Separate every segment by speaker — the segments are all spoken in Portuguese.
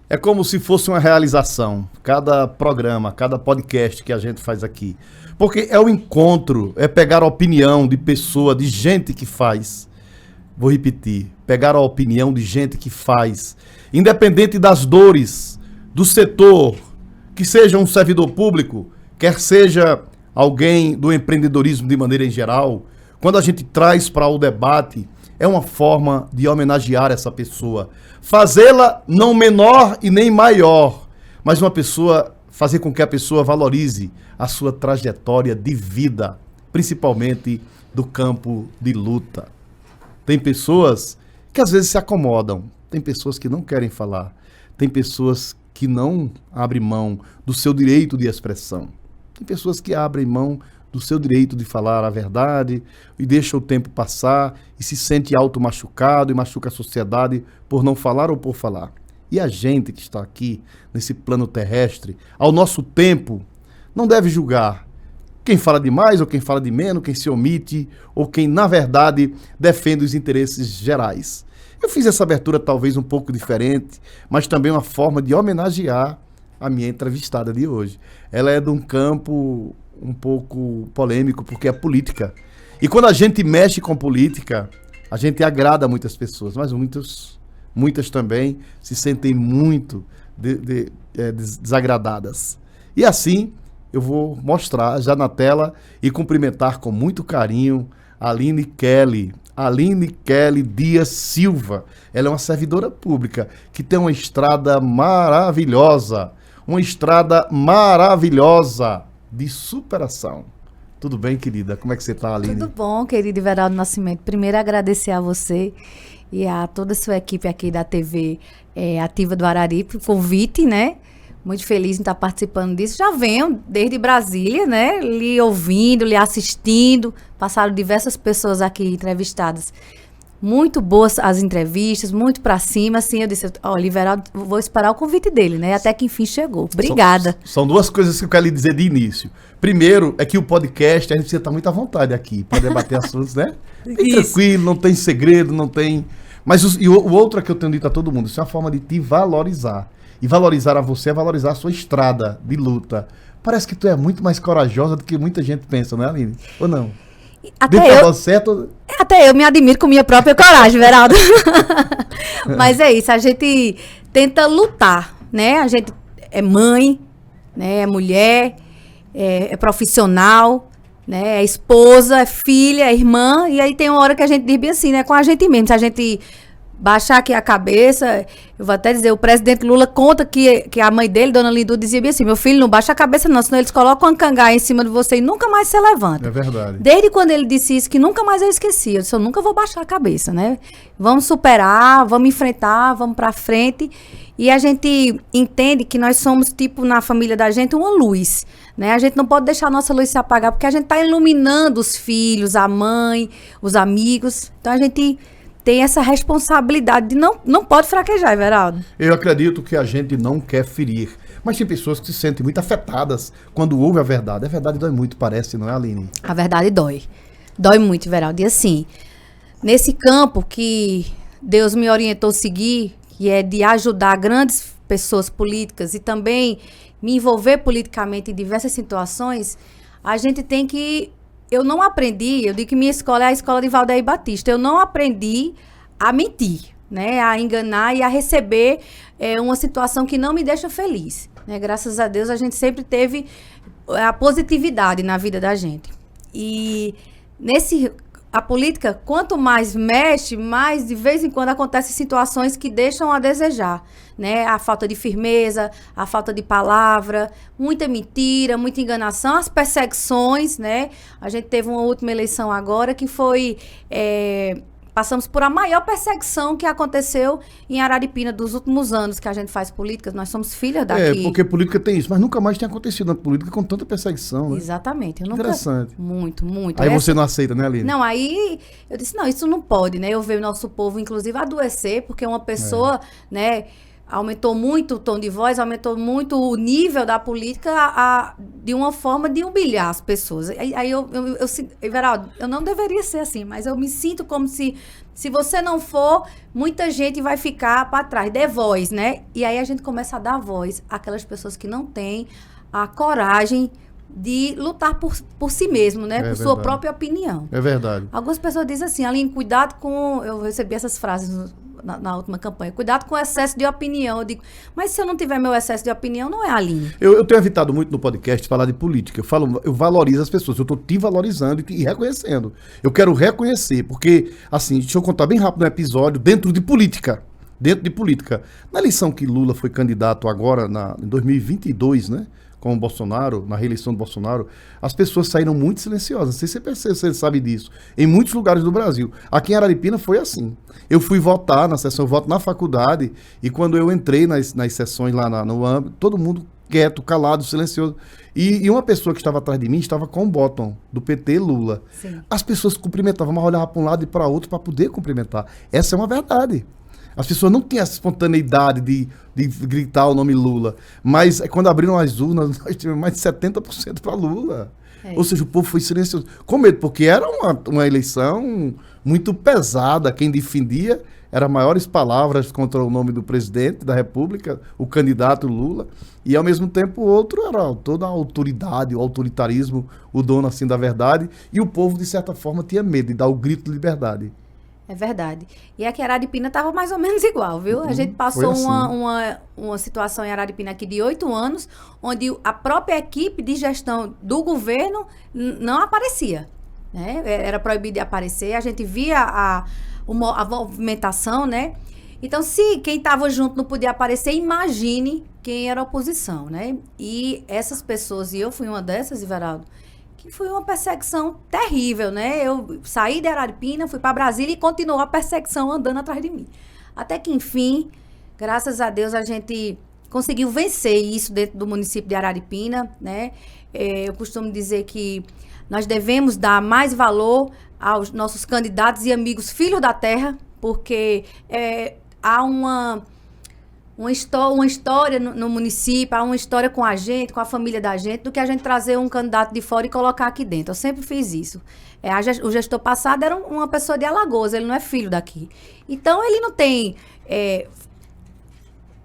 Speaker 1: É como se fosse uma realização, cada programa, cada podcast que a gente faz aqui. Porque é o encontro, é pegar a opinião de pessoa, de gente que faz. Vou repetir, pegar a opinião de gente que faz. Independente das dores do setor, que seja um servidor público, quer seja alguém do empreendedorismo de maneira em geral, quando a gente traz para o debate, é uma forma de homenagear essa pessoa. Fazê-la não menor e nem maior, mas fazer com que a pessoa valorize a sua trajetória de vida, principalmente do campo de luta. Tem pessoas que às vezes se acomodam, tem pessoas que não querem falar, tem pessoas que não abrem mão do seu direito de expressão, tem pessoas que abrem mão do seu direito de falar a verdade e deixa o tempo passar e se sente auto-machucado e machuca a sociedade por não falar ou por falar. E a gente que está aqui, nesse plano terrestre, ao nosso tempo, não deve julgar quem fala de mais ou quem fala de menos, quem se omite ou quem, na verdade, defende os interesses gerais. Eu fiz essa abertura talvez um pouco diferente, mas também uma forma de homenagear a minha entrevistada de hoje. Ela é de um campo um pouco polêmico, porque é política. E quando a gente mexe com política, a gente agrada muitas pessoas, mas muitas também se sentem muito desagradadas. E assim, eu vou mostrar já na tela e cumprimentar com muito carinho a Aline Kelly Dias Silva. Ela é uma servidora pública que tem uma estrada maravilhosa de superação. Tudo bem, querida? Como é que você está, Aline?
Speaker 2: Tudo bom, querido Everaldo Nascimento. Primeiro, agradecer a você e a toda a sua equipe aqui da TV Ativa do Araripe, o convite, né? Muito feliz em estar participando disso. Já venho desde Brasília, né? Lhe ouvindo, lhe assistindo. Passaram diversas pessoas aqui entrevistadas. Muito boas as entrevistas, muito pra cima, assim, eu disse, olha, Everaldo, vou esperar o convite dele, né? Até que enfim chegou. Obrigada.
Speaker 1: São duas coisas que eu quero lhe dizer de início. Primeiro, é que o podcast, a gente precisa estar muito à vontade aqui, para debater assuntos, né? Bem tranquilo, não tem segredo, não tem... Mas o outro que eu tenho dito a todo mundo, isso é uma forma de te valorizar. E valorizar a você é valorizar a sua estrada de luta. Parece que tu é muito mais corajosa do que muita gente pensa, não é, Aline? Ou não?
Speaker 2: Até eu me admiro com minha própria coragem, Everaldo. Mas é isso, a gente tenta lutar, né? A gente é mãe, né? É mulher, é profissional, né? É esposa, é filha, é irmã. E aí tem uma hora que a gente diz bem assim, né? Com a gente mesmo, se a gente baixar aqui a cabeça, eu vou até dizer, o presidente Lula conta que a mãe dele, dona Lindu, dizia bem assim, meu filho, não baixa a cabeça não, senão eles colocam uma cangaia em cima de você e nunca mais você levanta.
Speaker 1: É verdade.
Speaker 2: Desde quando ele disse isso, que nunca mais eu esqueci, eu disse, eu nunca vou baixar a cabeça, né? Vamos superar, vamos enfrentar, vamos pra frente. E a gente entende que nós somos, tipo, na família da gente, uma luz, né? A gente não pode deixar a nossa luz se apagar, porque a gente tá iluminando os filhos, a mãe, os amigos. Então a gente tem essa responsabilidade de não pode fraquejar, Everaldo.
Speaker 1: Eu acredito que a gente não quer ferir, mas tem pessoas que se sentem muito afetadas quando ouvem a verdade. A verdade dói muito, parece, não é, Aline?
Speaker 2: A verdade dói. Dói muito, Everaldo. E assim, nesse campo que Deus me orientou a seguir, que é de ajudar grandes pessoas políticas e também me envolver politicamente em diversas situações, a gente tem que... Eu não aprendi, eu digo que minha escola é a escola de Valdeir Batista, eu não aprendi a mentir, né, a enganar e a receber uma situação que não me deixa feliz, né? Graças a Deus a gente sempre teve a positividade na vida da gente. E a política, quanto mais mexe, mais de vez em quando acontecem situações que deixam a desejar, né? A falta de firmeza, a falta de palavra, muita mentira, muita enganação, as perseguições, né? A gente teve uma última eleição agora que foi... Passamos por a maior perseguição que aconteceu em Araripina dos últimos anos que a gente faz políticas. Nós somos filhas daqui.
Speaker 1: Porque política tem isso, mas nunca mais tem acontecido na política com tanta perseguição, né?
Speaker 2: Exatamente.
Speaker 1: Interessante.
Speaker 2: Muito.
Speaker 1: Aí você não aceita, né, Aline?
Speaker 2: Não, aí eu disse, não, isso não pode, né? Eu vejo o nosso povo, inclusive, adoecer, porque uma pessoa, né, aumentou muito o tom de voz, aumentou muito o nível da política de uma forma de humilhar as pessoas. Aí Everaldo, eu não deveria ser assim, mas eu me sinto como se você não for, muita gente vai ficar para trás. Dê voz, né? E aí a gente começa a dar voz àquelas pessoas que não têm a coragem de lutar por si mesmo, né? Por sua própria opinião.
Speaker 1: É verdade.
Speaker 2: Algumas pessoas dizem assim, Aline, cuidado com... Eu recebi essas frases na última campanha. Cuidado com o excesso de opinião. Eu digo, mas se eu não tiver meu excesso de opinião, não é a Aline.
Speaker 1: Eu tenho evitado muito no podcast falar de política. Eu valorizo as pessoas. Eu estou te valorizando e reconhecendo. Eu quero reconhecer, porque, assim, deixa eu contar bem rápido um episódio dentro de política. Na eleição que Lula foi candidato agora, em 2022, né? Com o Bolsonaro, na reeleição do Bolsonaro, as pessoas saíram muito silenciosas. Não sei se você sabe disso. Em muitos lugares do Brasil. Aqui em Araripina foi assim. Eu fui votar na sessão, eu voto na faculdade, e quando eu entrei nas sessões lá no âmbito, todo mundo quieto, calado, silencioso. E uma pessoa que estava atrás de mim estava com o bottom do PT Lula. Sim. As pessoas cumprimentavam, mas olhavam para um lado e para outro para poder cumprimentar. Essa é uma verdade. As pessoas não tinham essa espontaneidade de gritar o nome Lula. Mas quando abriram as urnas, nós tivemos mais de 70% para Lula. Ou seja, o povo foi silencioso. Com medo, porque era uma eleição muito pesada. Quem defendia eram maiores palavras contra o nome do presidente da República, o candidato Lula. E, ao mesmo tempo, o outro era toda a autoridade, o autoritarismo, o dono assim da verdade. E o povo, de certa forma, tinha medo de dar o grito de liberdade.
Speaker 2: É verdade. E aqui em Araripina estava mais ou menos igual, viu? A gente passou
Speaker 1: assim.
Speaker 2: uma situação em Araripina aqui de 8 anos, onde a própria equipe de gestão do governo não aparecia, né? Era proibido de aparecer, a gente via a movimentação, né? Então, se quem estava junto não podia aparecer, imagine quem era a oposição, né? E essas pessoas, e eu fui uma dessas, Everaldo, que foi uma perseguição terrível, né? Eu saí de Araripina, fui para Brasília e continuou a perseguição andando atrás de mim. Até que, enfim, graças a Deus, a gente conseguiu vencer isso dentro do município de Araripina, né? Eu costumo dizer que nós devemos dar mais valor aos nossos candidatos e amigos filhos da terra, porque há uma história no município, há uma história com a gente, com a família da gente, do que a gente trazer um candidato de fora e colocar aqui dentro. Eu sempre fiz isso. O gestor passado era uma pessoa de Alagoas, ele não é filho daqui. Então, ele não tem...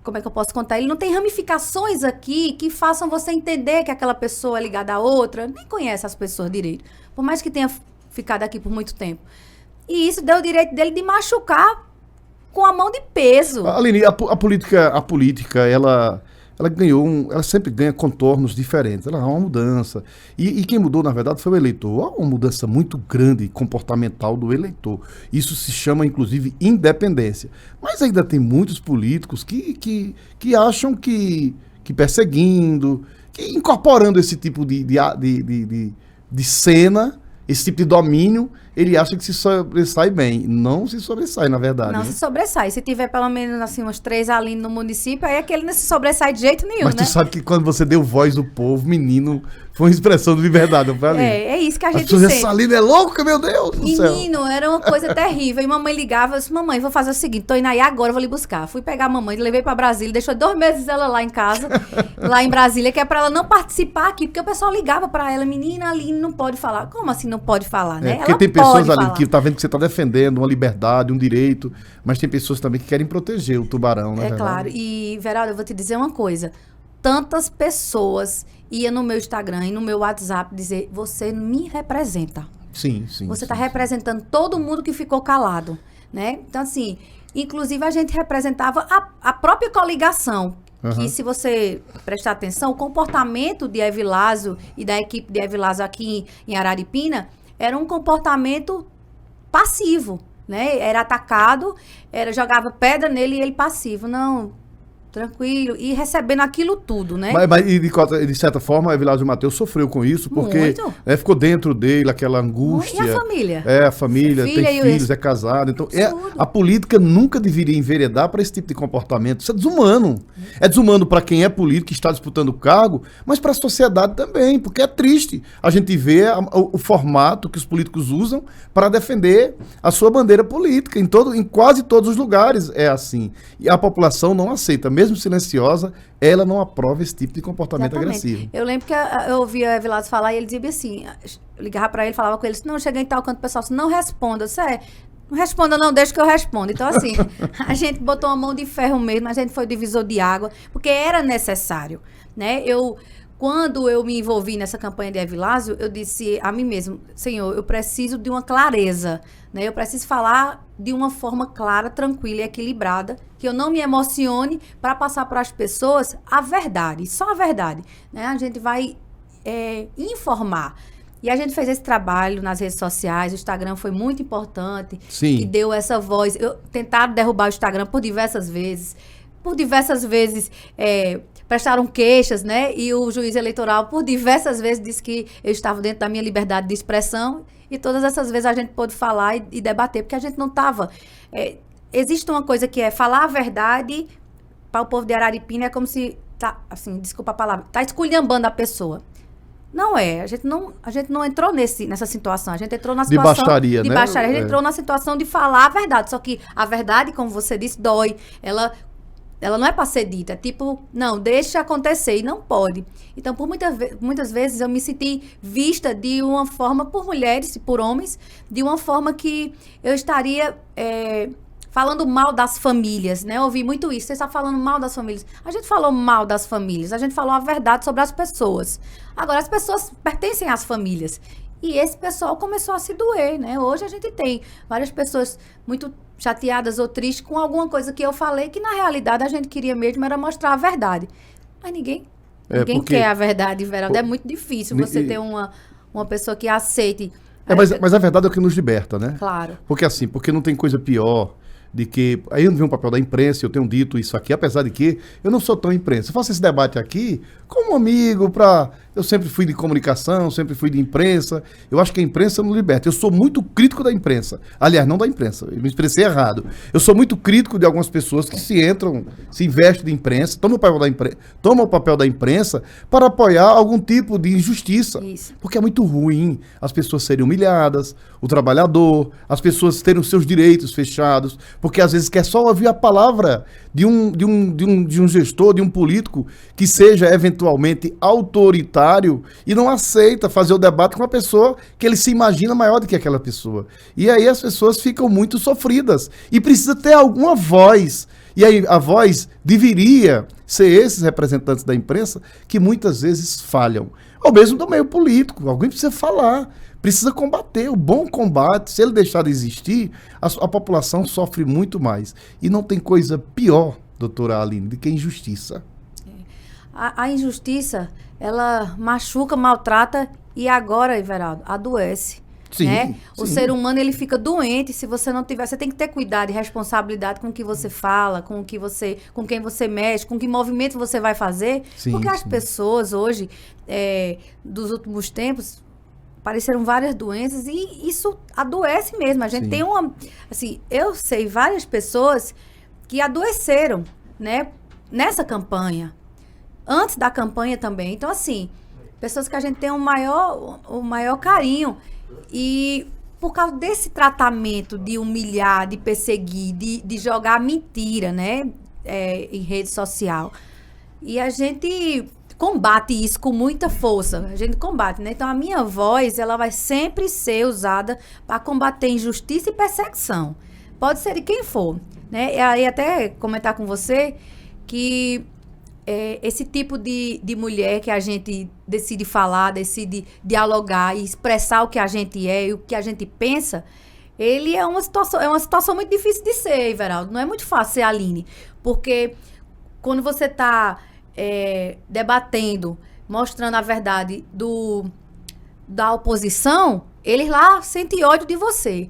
Speaker 2: como é que eu posso contar? Ele não tem ramificações aqui que façam você entender que aquela pessoa é ligada a outra. Nem conhece as pessoas direito. Por mais que tenha ficado aqui por muito tempo. E isso deu o direito dele de machucar com a mão de peso.
Speaker 1: Aline, a política, ela ela sempre ganha contornos diferentes. Ela há uma mudança. E quem mudou, na verdade, foi o eleitor. Há uma mudança muito grande comportamental do eleitor. Isso se chama, inclusive, independência. Mas ainda tem muitos políticos que acham que perseguindo, que incorporando esse tipo de cena, esse tipo de domínio, ele acha que se sobressai bem. Não se sobressai, na verdade.
Speaker 2: Não, né? Se sobressai. Se tiver pelo menos assim, umas 3 Aline no município, aí aquele não se sobressai de jeito nenhum,
Speaker 1: mas
Speaker 2: né?
Speaker 1: tu sabe que quando você deu voz ao povo, menino, foi uma expressão de liberdade, não foi, Aline?
Speaker 2: É isso que a gente
Speaker 1: sente. Essa Aline é louca, meu Deus do céu.
Speaker 2: Menino, era uma coisa terrível. E mamãe ligava, eu disse, mamãe, vou fazer o seguinte, tô indo aí agora, vou lhe buscar. Fui pegar a mamãe, levei pra Brasília, deixou 2 meses ela lá em casa, lá em Brasília, que é pra ela não participar aqui, porque o pessoal ligava pra ela, menina, Aline não pode falar. Como assim não pode falar, né?
Speaker 1: Porque
Speaker 2: ela
Speaker 1: tem pessoas,
Speaker 2: Aline,
Speaker 1: que tá vendo que você tá defendendo uma liberdade, um direito, mas tem pessoas também que querem proteger o tubarão, né?
Speaker 2: É claro. E, Veraldo, eu vou te dizer uma coisa. Tantas pessoas iam no meu Instagram e no meu WhatsApp dizer, você me representa.
Speaker 1: Sim.
Speaker 2: Você está representando todo mundo que ficou calado, né? Então, assim, inclusive a gente representava a própria coligação. Uhum. Que, se você prestar atenção, o comportamento de Evilásio e da equipe de Evilásio aqui em Araripina era um comportamento passivo, né? Era atacado, jogava pedra nele e ele passivo. Não, tranquilo, e recebendo aquilo tudo, né?
Speaker 1: Mas de certa forma, Evilásio Mateus sofreu com isso, porque ficou dentro dele aquela angústia.
Speaker 2: E a família?
Speaker 1: A família, tem filhos, é casado. Então, a política nunca deveria enveredar para esse tipo de comportamento. Isso é desumano. É desumano para quem é político, que está disputando o cargo, mas para a sociedade também, porque é triste a gente ver o formato que os políticos usam para defender a sua bandeira política. Em quase todos os lugares é assim. E a população não aceita. Mesmo silenciosa, ela não aprova esse tipo de comportamento agressivo.
Speaker 2: Eu lembro que eu ouvia a Evilásio falar e ele dizia assim, eu ligava para ele, falava com ele, não, eu cheguei em tal canto, o pessoal disse, não responda, não responda não, deixa que eu responda. Então assim, a gente botou uma mão de ferro mesmo, a gente foi divisor de água, porque era necessário, né? Quando eu me envolvi nessa campanha de Evilásio, eu disse a mim mesmo, Senhor, eu preciso de uma clareza, né? Eu preciso falar de uma forma clara, tranquila e equilibrada, que eu não me emocione para passar para as pessoas a verdade, só a verdade, né? A gente vai informar. E a gente fez esse trabalho nas redes sociais, o Instagram foi muito importante,
Speaker 1: Sim.
Speaker 2: Que deu essa voz. Tentaram derrubar o Instagram por diversas vezes, prestaram queixas, né? E o juiz eleitoral, por diversas vezes, disse que eu estava dentro da minha liberdade de expressão. E todas essas vezes a gente pôde falar e debater, porque a gente não estava... existe uma coisa que é falar a verdade para o povo de Araripina, é como se... desculpa a palavra, tá esculhambando a pessoa. Não é, a gente não entrou nessa situação, a gente entrou na situação...
Speaker 1: De baixaria, né?
Speaker 2: A gente entrou na situação de falar a verdade, só que a verdade, como você disse, dói. Ela não é para ser dita, é tipo, não, deixa acontecer, e não pode. Então, por muitas vezes, eu me senti vista de uma forma, por mulheres e por homens, de uma forma que eu estaria falando mal das famílias, né? Eu ouvi muito isso, você está falando mal das famílias. A gente falou mal das famílias, a gente falou a verdade sobre as pessoas. Agora, as pessoas pertencem às famílias. E esse pessoal começou a se doer, né? Hoje a gente tem várias pessoas muito chateadas ou tristes com alguma coisa que eu falei, que na realidade a gente queria mesmo era mostrar a verdade. Mas ninguém quer a verdade, Veraldo. É muito difícil você ter uma pessoa que aceite.
Speaker 1: Mas a verdade é o que nos liberta, né?
Speaker 2: Claro.
Speaker 1: Porque não tem coisa pior de que... Aí eu não vi um papel da imprensa, eu tenho dito isso aqui, apesar de que eu não sou tão imprensa. Eu faço esse debate aqui como amigo, eu sempre fui de comunicação, sempre fui de imprensa. Eu acho que a imprensa não liberta. Eu sou muito crítico da imprensa. Aliás, não da imprensa, eu me expressei errado. Eu sou muito crítico de algumas pessoas que se investem de imprensa, tomam o papel da imprensa para apoiar algum tipo de injustiça.
Speaker 2: Isso.
Speaker 1: Porque é muito ruim as pessoas serem humilhadas, o trabalhador, as pessoas terem os seus direitos fechados, porque às vezes quer só ouvir a palavra de um gestor, de um político que seja eventualmente autoritário e não aceita fazer o debate com uma pessoa que ele se imagina maior do que aquela pessoa. E aí as pessoas ficam muito sofridas e precisa ter alguma voz. E aí a voz deveria ser esses representantes da imprensa que muitas vezes falham. Ou mesmo do meio político, alguém precisa falar. Precisa combater, o bom combate, se ele deixar de existir, a população sofre muito mais. E não tem coisa pior, doutora Aline, do que a injustiça.
Speaker 2: A injustiça, ela machuca, maltrata e agora, Everaldo, adoece.
Speaker 1: Sim,
Speaker 2: né?
Speaker 1: sim.
Speaker 2: O ser humano, ele fica doente se você não tiver... Você tem que ter cuidado e responsabilidade com o que você fala, com quem você mexe, com que movimento você vai fazer.
Speaker 1: Sim,
Speaker 2: porque as pessoas hoje, dos últimos tempos... Apareceram várias doenças e isso adoece mesmo. A gente tem eu sei várias pessoas que adoeceram, né? Nessa campanha. Antes da campanha também. Então, assim, pessoas que a gente tem o maior carinho. E por causa desse tratamento de humilhar, de perseguir, de jogar mentira, né? Em rede social. E a gente... combate isso com muita força, a gente combate, né? Então a minha voz, ela vai sempre ser usada para combater injustiça e perseguição, pode ser de quem for, né? E aí até comentar com você que esse tipo de mulher que a gente decide falar, decide dialogar e expressar o que a gente é e o que a gente pensa, ele é uma situação muito difícil de ser, Everaldo, não é muito fácil ser Aline, porque quando você está debatendo, mostrando a verdade da oposição, eles lá sentem ódio de você.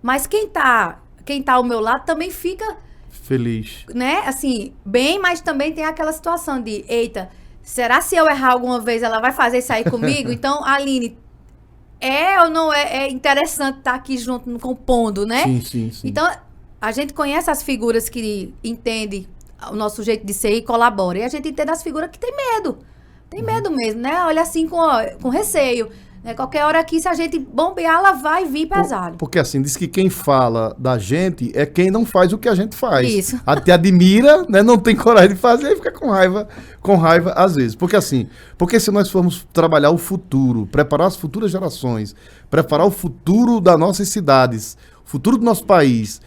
Speaker 2: Mas quem tá ao meu lado também fica
Speaker 1: Feliz.
Speaker 2: Né? Assim, bem, mas também tem aquela situação de, eita, será se eu errar alguma vez, ela vai fazer isso aí comigo? Então, Aline, é ou não é interessante estar aqui junto, compondo, né?
Speaker 1: Sim, sim, sim.
Speaker 2: Então, a gente conhece as figuras que entendem o nosso jeito de ser e colabora. E a gente entende as figuras que tem medo. Tem medo mesmo, né? Olha assim com receio. Né? Qualquer hora aqui, se a gente bombear, ela vai vir pesado.
Speaker 1: Porque assim, diz que quem fala da gente é quem não faz o que a gente faz.
Speaker 2: Isso.
Speaker 1: Até admira, né? Não tem coragem de fazer e fica com raiva às vezes. Porque se nós formos trabalhar o futuro, preparar as futuras gerações, preparar o futuro das nossas cidades, o futuro do nosso país,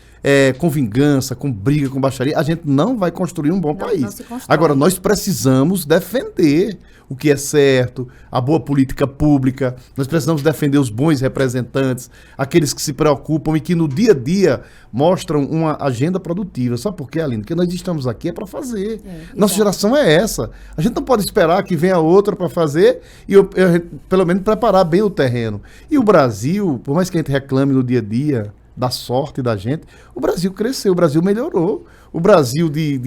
Speaker 1: com vingança, com briga, com baixaria, a gente não vai construir um bom país.
Speaker 2: Não se constrói.
Speaker 1: Agora, nós precisamos defender o que é certo, a boa política pública, nós precisamos defender os bons representantes, aqueles que se preocupam e que no dia a dia mostram uma agenda produtiva. Sabe por quê, Aline? Porque nós estamos aqui para fazer. Nossa geração é essa. A gente não pode esperar que venha outra para fazer e pelo menos preparar bem o terreno. E o Brasil, por mais que a gente reclame no dia a dia da sorte da gente, o Brasil cresceu, o Brasil melhorou. O Brasil de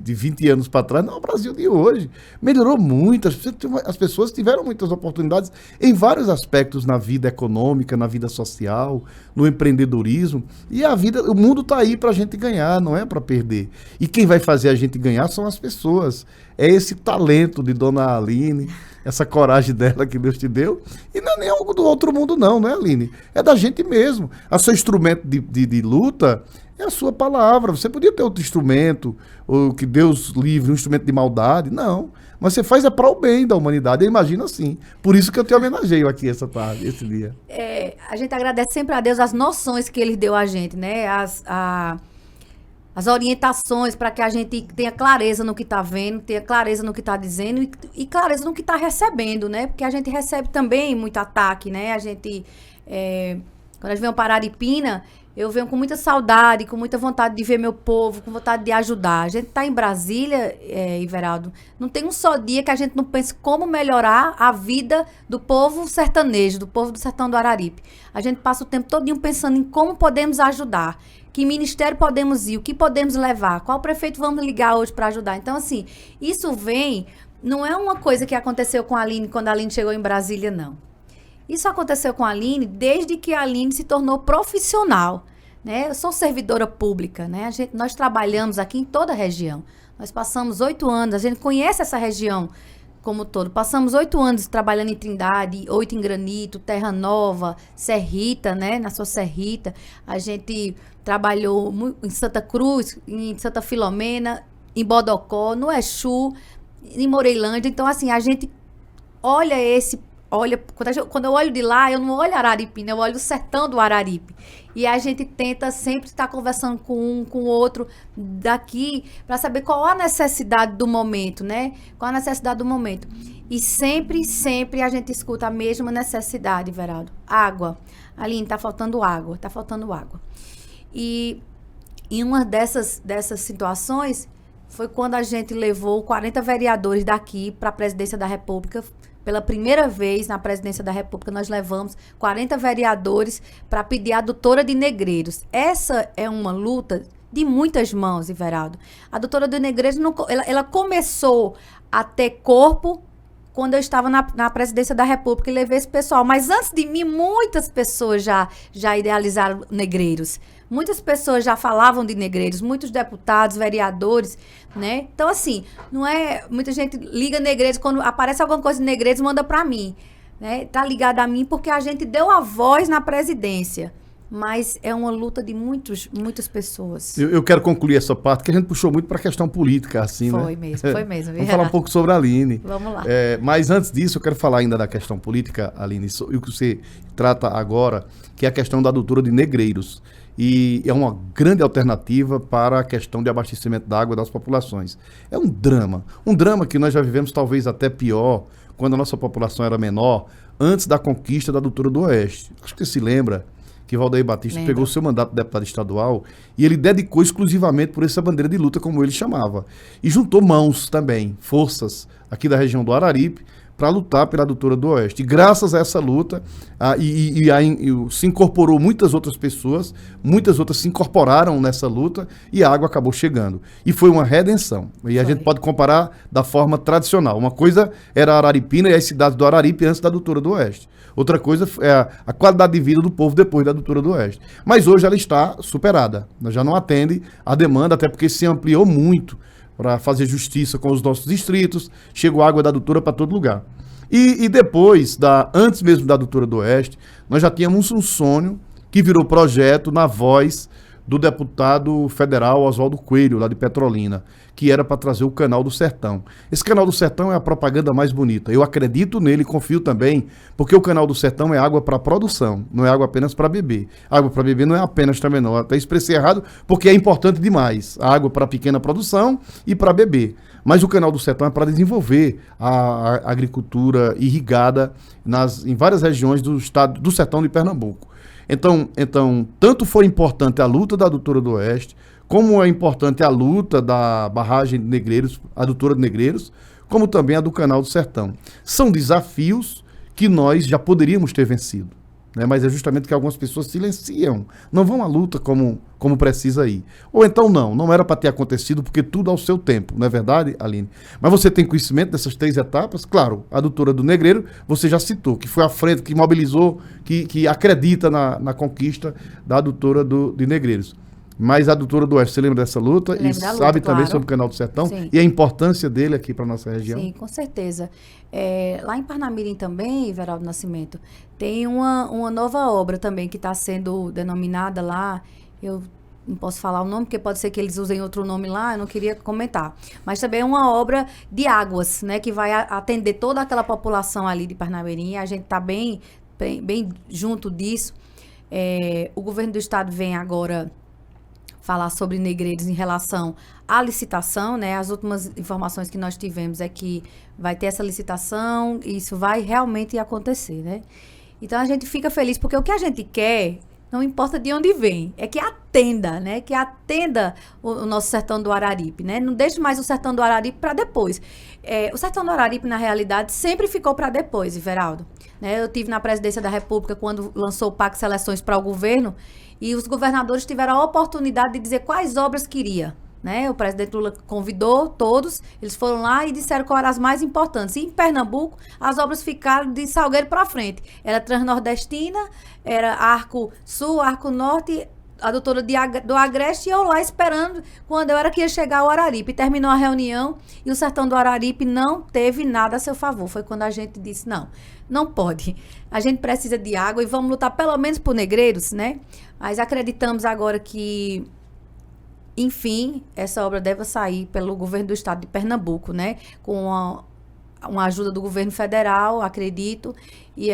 Speaker 1: 20 anos para trás não é o Brasil de hoje. Melhorou muito, as pessoas tiveram muitas oportunidades em vários aspectos na vida econômica, na vida social, no empreendedorismo. E o mundo está aí para a gente ganhar, não é para perder. E quem vai fazer a gente ganhar são as pessoas. É esse talento de Dona Aline, essa coragem dela que Deus te deu. E não é nem algo do outro mundo não, né, Aline? É da gente mesmo. O seu instrumento de luta é a sua palavra. Você podia ter outro instrumento, ou que Deus livre, um instrumento de maldade. Não. Mas você faz para o bem da humanidade. Eu imagino assim. Por isso que eu te homenageio aqui essa tarde, esse dia.
Speaker 2: A gente agradece sempre a Deus as noções que Ele deu a gente, né? As orientações para que a gente tenha clareza no que está vendo, tenha clareza no que está dizendo e clareza no que está recebendo, né? Porque a gente recebe também muito ataque, né? A gente, quando a gente vem para Araripina, eu venho com muita saudade, com muita vontade de ver meu povo, com vontade de ajudar. A gente está em Brasília, Iveraldo, não tem um só dia que a gente não pense como melhorar a vida do povo sertanejo, do povo do sertão do Araripe. A gente passa o tempo todinho pensando em como podemos ajudar, que ministério podemos ir, o que podemos levar, qual prefeito vamos ligar hoje para ajudar. Então, assim, isso não é uma coisa que aconteceu com a Aline quando a Aline chegou em Brasília, não. Isso aconteceu com a Aline desde que a Aline se tornou profissional, né? Eu sou servidora pública, né? Nós trabalhamos aqui em toda a região. Nós passamos 8 anos, a gente conhece essa região como um todo. Passamos 8 anos trabalhando em Trindade, 8 em Granito, Terra Nova, Serrita, né? Na sua Serrita. A gente trabalhou em Santa Cruz, em Santa Filomena, em Bodocó, no Exu, em Moreilândia. Então, assim, a gente olha quando eu olho de lá, eu não olho Araripe, né? Eu olho o sertão do Araripe. E a gente tenta sempre estar conversando com um, com o outro daqui, para saber qual a necessidade do momento, né? Qual a necessidade do momento. E sempre a gente escuta a mesma necessidade, Veraldo. Água. Aline, tá faltando água. E em uma dessas situações, foi quando a gente levou 40 vereadores daqui para a presidência da República. Pela primeira vez na presidência da República, nós levamos 40 vereadores para pedir a doutora de Negreiros. Essa é uma luta de muitas mãos, Iveraldo. A doutora de Negreiros, ela começou a ter corpo quando eu estava na presidência da República e levei esse pessoal. Mas antes de mim, muitas pessoas já idealizaram negreiros. Muitas pessoas já falavam de negreiros, muitos deputados, vereadores, né? Então, assim, não é... Muita gente liga negreiros, quando aparece alguma coisa de negreiros, manda para mim, né? Tá ligado a mim porque a gente deu a voz na presidência. Mas é uma luta de muitas pessoas.
Speaker 1: Eu quero concluir essa parte, que a gente puxou muito para a questão política, assim,
Speaker 2: foi
Speaker 1: né?
Speaker 2: Foi mesmo.
Speaker 1: Vamos falar um pouco sobre a Aline.
Speaker 2: Vamos lá.
Speaker 1: Mas antes disso, eu quero falar ainda da questão política, Aline, e o que você trata agora, que é a questão da doutora de Negreiros. E é uma grande alternativa para a questão de abastecimento da água das populações. É um drama que nós já vivemos talvez até pior, quando a nossa população era menor, antes da conquista da doutora do Oeste. Acho que você se lembra que Valdeir Batista pegou o seu mandato de deputado estadual e ele dedicou exclusivamente por essa bandeira de luta, como ele chamava. E juntou mãos também, forças aqui da região do Araripe, para lutar pela Adutora do Oeste. E graças a essa luta, se incorporou muitas outras pessoas, muitas outras se incorporaram nessa luta e a água acabou chegando. E foi uma redenção. E a gente pode comparar da forma tradicional. Uma coisa era Araripina e as cidades do Araripe antes da Adutora do Oeste. Outra coisa é a qualidade de vida do povo depois da Adutora do Oeste. Mas hoje ela está superada. Já não atende a demanda, até porque se ampliou muito para fazer justiça com os nossos distritos, chegou água da Adutora para todo lugar. E depois, antes mesmo da Adutora do Oeste, nós já tínhamos um sonho que virou projeto na voz do deputado federal Oswaldo Coelho, lá de Petrolina, que era para trazer o Canal do Sertão. Esse Canal do Sertão é a propaganda mais bonita. Eu acredito nele, confio também, porque o Canal do Sertão é água para produção, não é água apenas para beber. Água para beber não é apenas também não, até expressei errado, porque é importante demais. A água para pequena produção e para beber. Mas o Canal do Sertão é para desenvolver a agricultura irrigada em várias regiões do estado do sertão de Pernambuco. Então, tanto foi importante a luta da Adutora do Oeste, como é importante a luta da barragem de Negreiros, a Adutora de Negreiros, como também a do Canal do Sertão. São desafios que nós já poderíamos ter vencido, né? Mas é justamente que algumas pessoas silenciam, não vão à luta como precisa ir. Ou então não era para ter acontecido, porque tudo ao seu tempo, não é verdade, Aline? Mas você tem conhecimento dessas 3 etapas? Claro, a Adutora do Negreiro, você já citou, que foi a frente que mobilizou, que acredita na conquista da Adutora de Negreiros. Mas a Adutora do Oeste, você lembra dessa luta? E sabe também sobre o Canal do Sertão? Sim. E a importância dele aqui para a nossa região?
Speaker 2: Sim, com certeza. Lá em Parnamirim também, Everaldo Nascimento, tem uma nova obra também que está sendo denominada lá, eu não posso falar o nome, porque pode ser que eles usem outro nome lá, eu não queria comentar. Mas também é uma obra de águas, né, que vai atender toda aquela população ali de Parnamirim. A gente está bem junto disso. O governo do estado vem agora falar sobre Negreiros em relação à licitação, né? As últimas informações que nós tivemos é que vai ter essa licitação e isso vai realmente acontecer, né? Então a gente fica feliz porque o que a gente quer, não importa de onde vem, é que atenda, né? Que atenda o nosso sertão do Araripe, né? Não deixe mais o sertão do Araripe para depois. O sertão do Araripe, na realidade, sempre ficou para depois, Everaldo. Né? Eu tive na presidência da República quando lançou o Pacto Seleções para o governo e os governadores tiveram a oportunidade de dizer quais obras queria. Né? O presidente Lula convidou todos, eles foram lá e disseram quais eram as mais importantes. E em Pernambuco, as obras ficaram de Salgueiro para frente. Era Transnordestina, era Arco Sul, Arco Norte, a Adutora do Agreste, e eu lá esperando quando eu era que ia chegar o Araripe. Terminou a reunião e o sertão do Araripe não teve nada a seu favor. Foi quando a gente disse, não pode. A gente precisa de água e vamos lutar pelo menos por Negreiros, né? Mas acreditamos agora que, enfim, essa obra deve sair pelo governo do estado de Pernambuco, né? Com uma ajuda do governo federal, acredito. E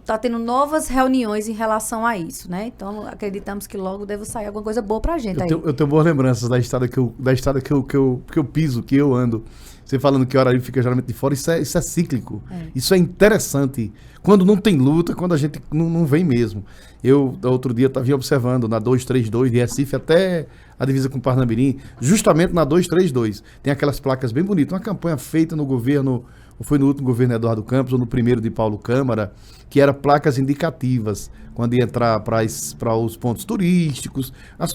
Speaker 2: tá tendo novas reuniões em relação a isso, né? Então, acreditamos que logo deve sair alguma coisa boa pra gente aí.
Speaker 1: Eu tenho boas lembranças da estrada que eu piso, que eu ando. Você falando que o Araripe fica geralmente de fora, isso é cíclico. Isso é interessante. Quando não tem luta, quando a gente não vem mesmo. Eu, outro dia, estava observando na 232 de Recife até a divisa com Parnamirim, justamente na 232. Tem aquelas placas bem bonitas. Uma campanha feita no governo, ou foi no último governo Eduardo Campos, ou no primeiro de Paulo Câmara, que era placas indicativas, quando ia entrar para os pontos turísticos,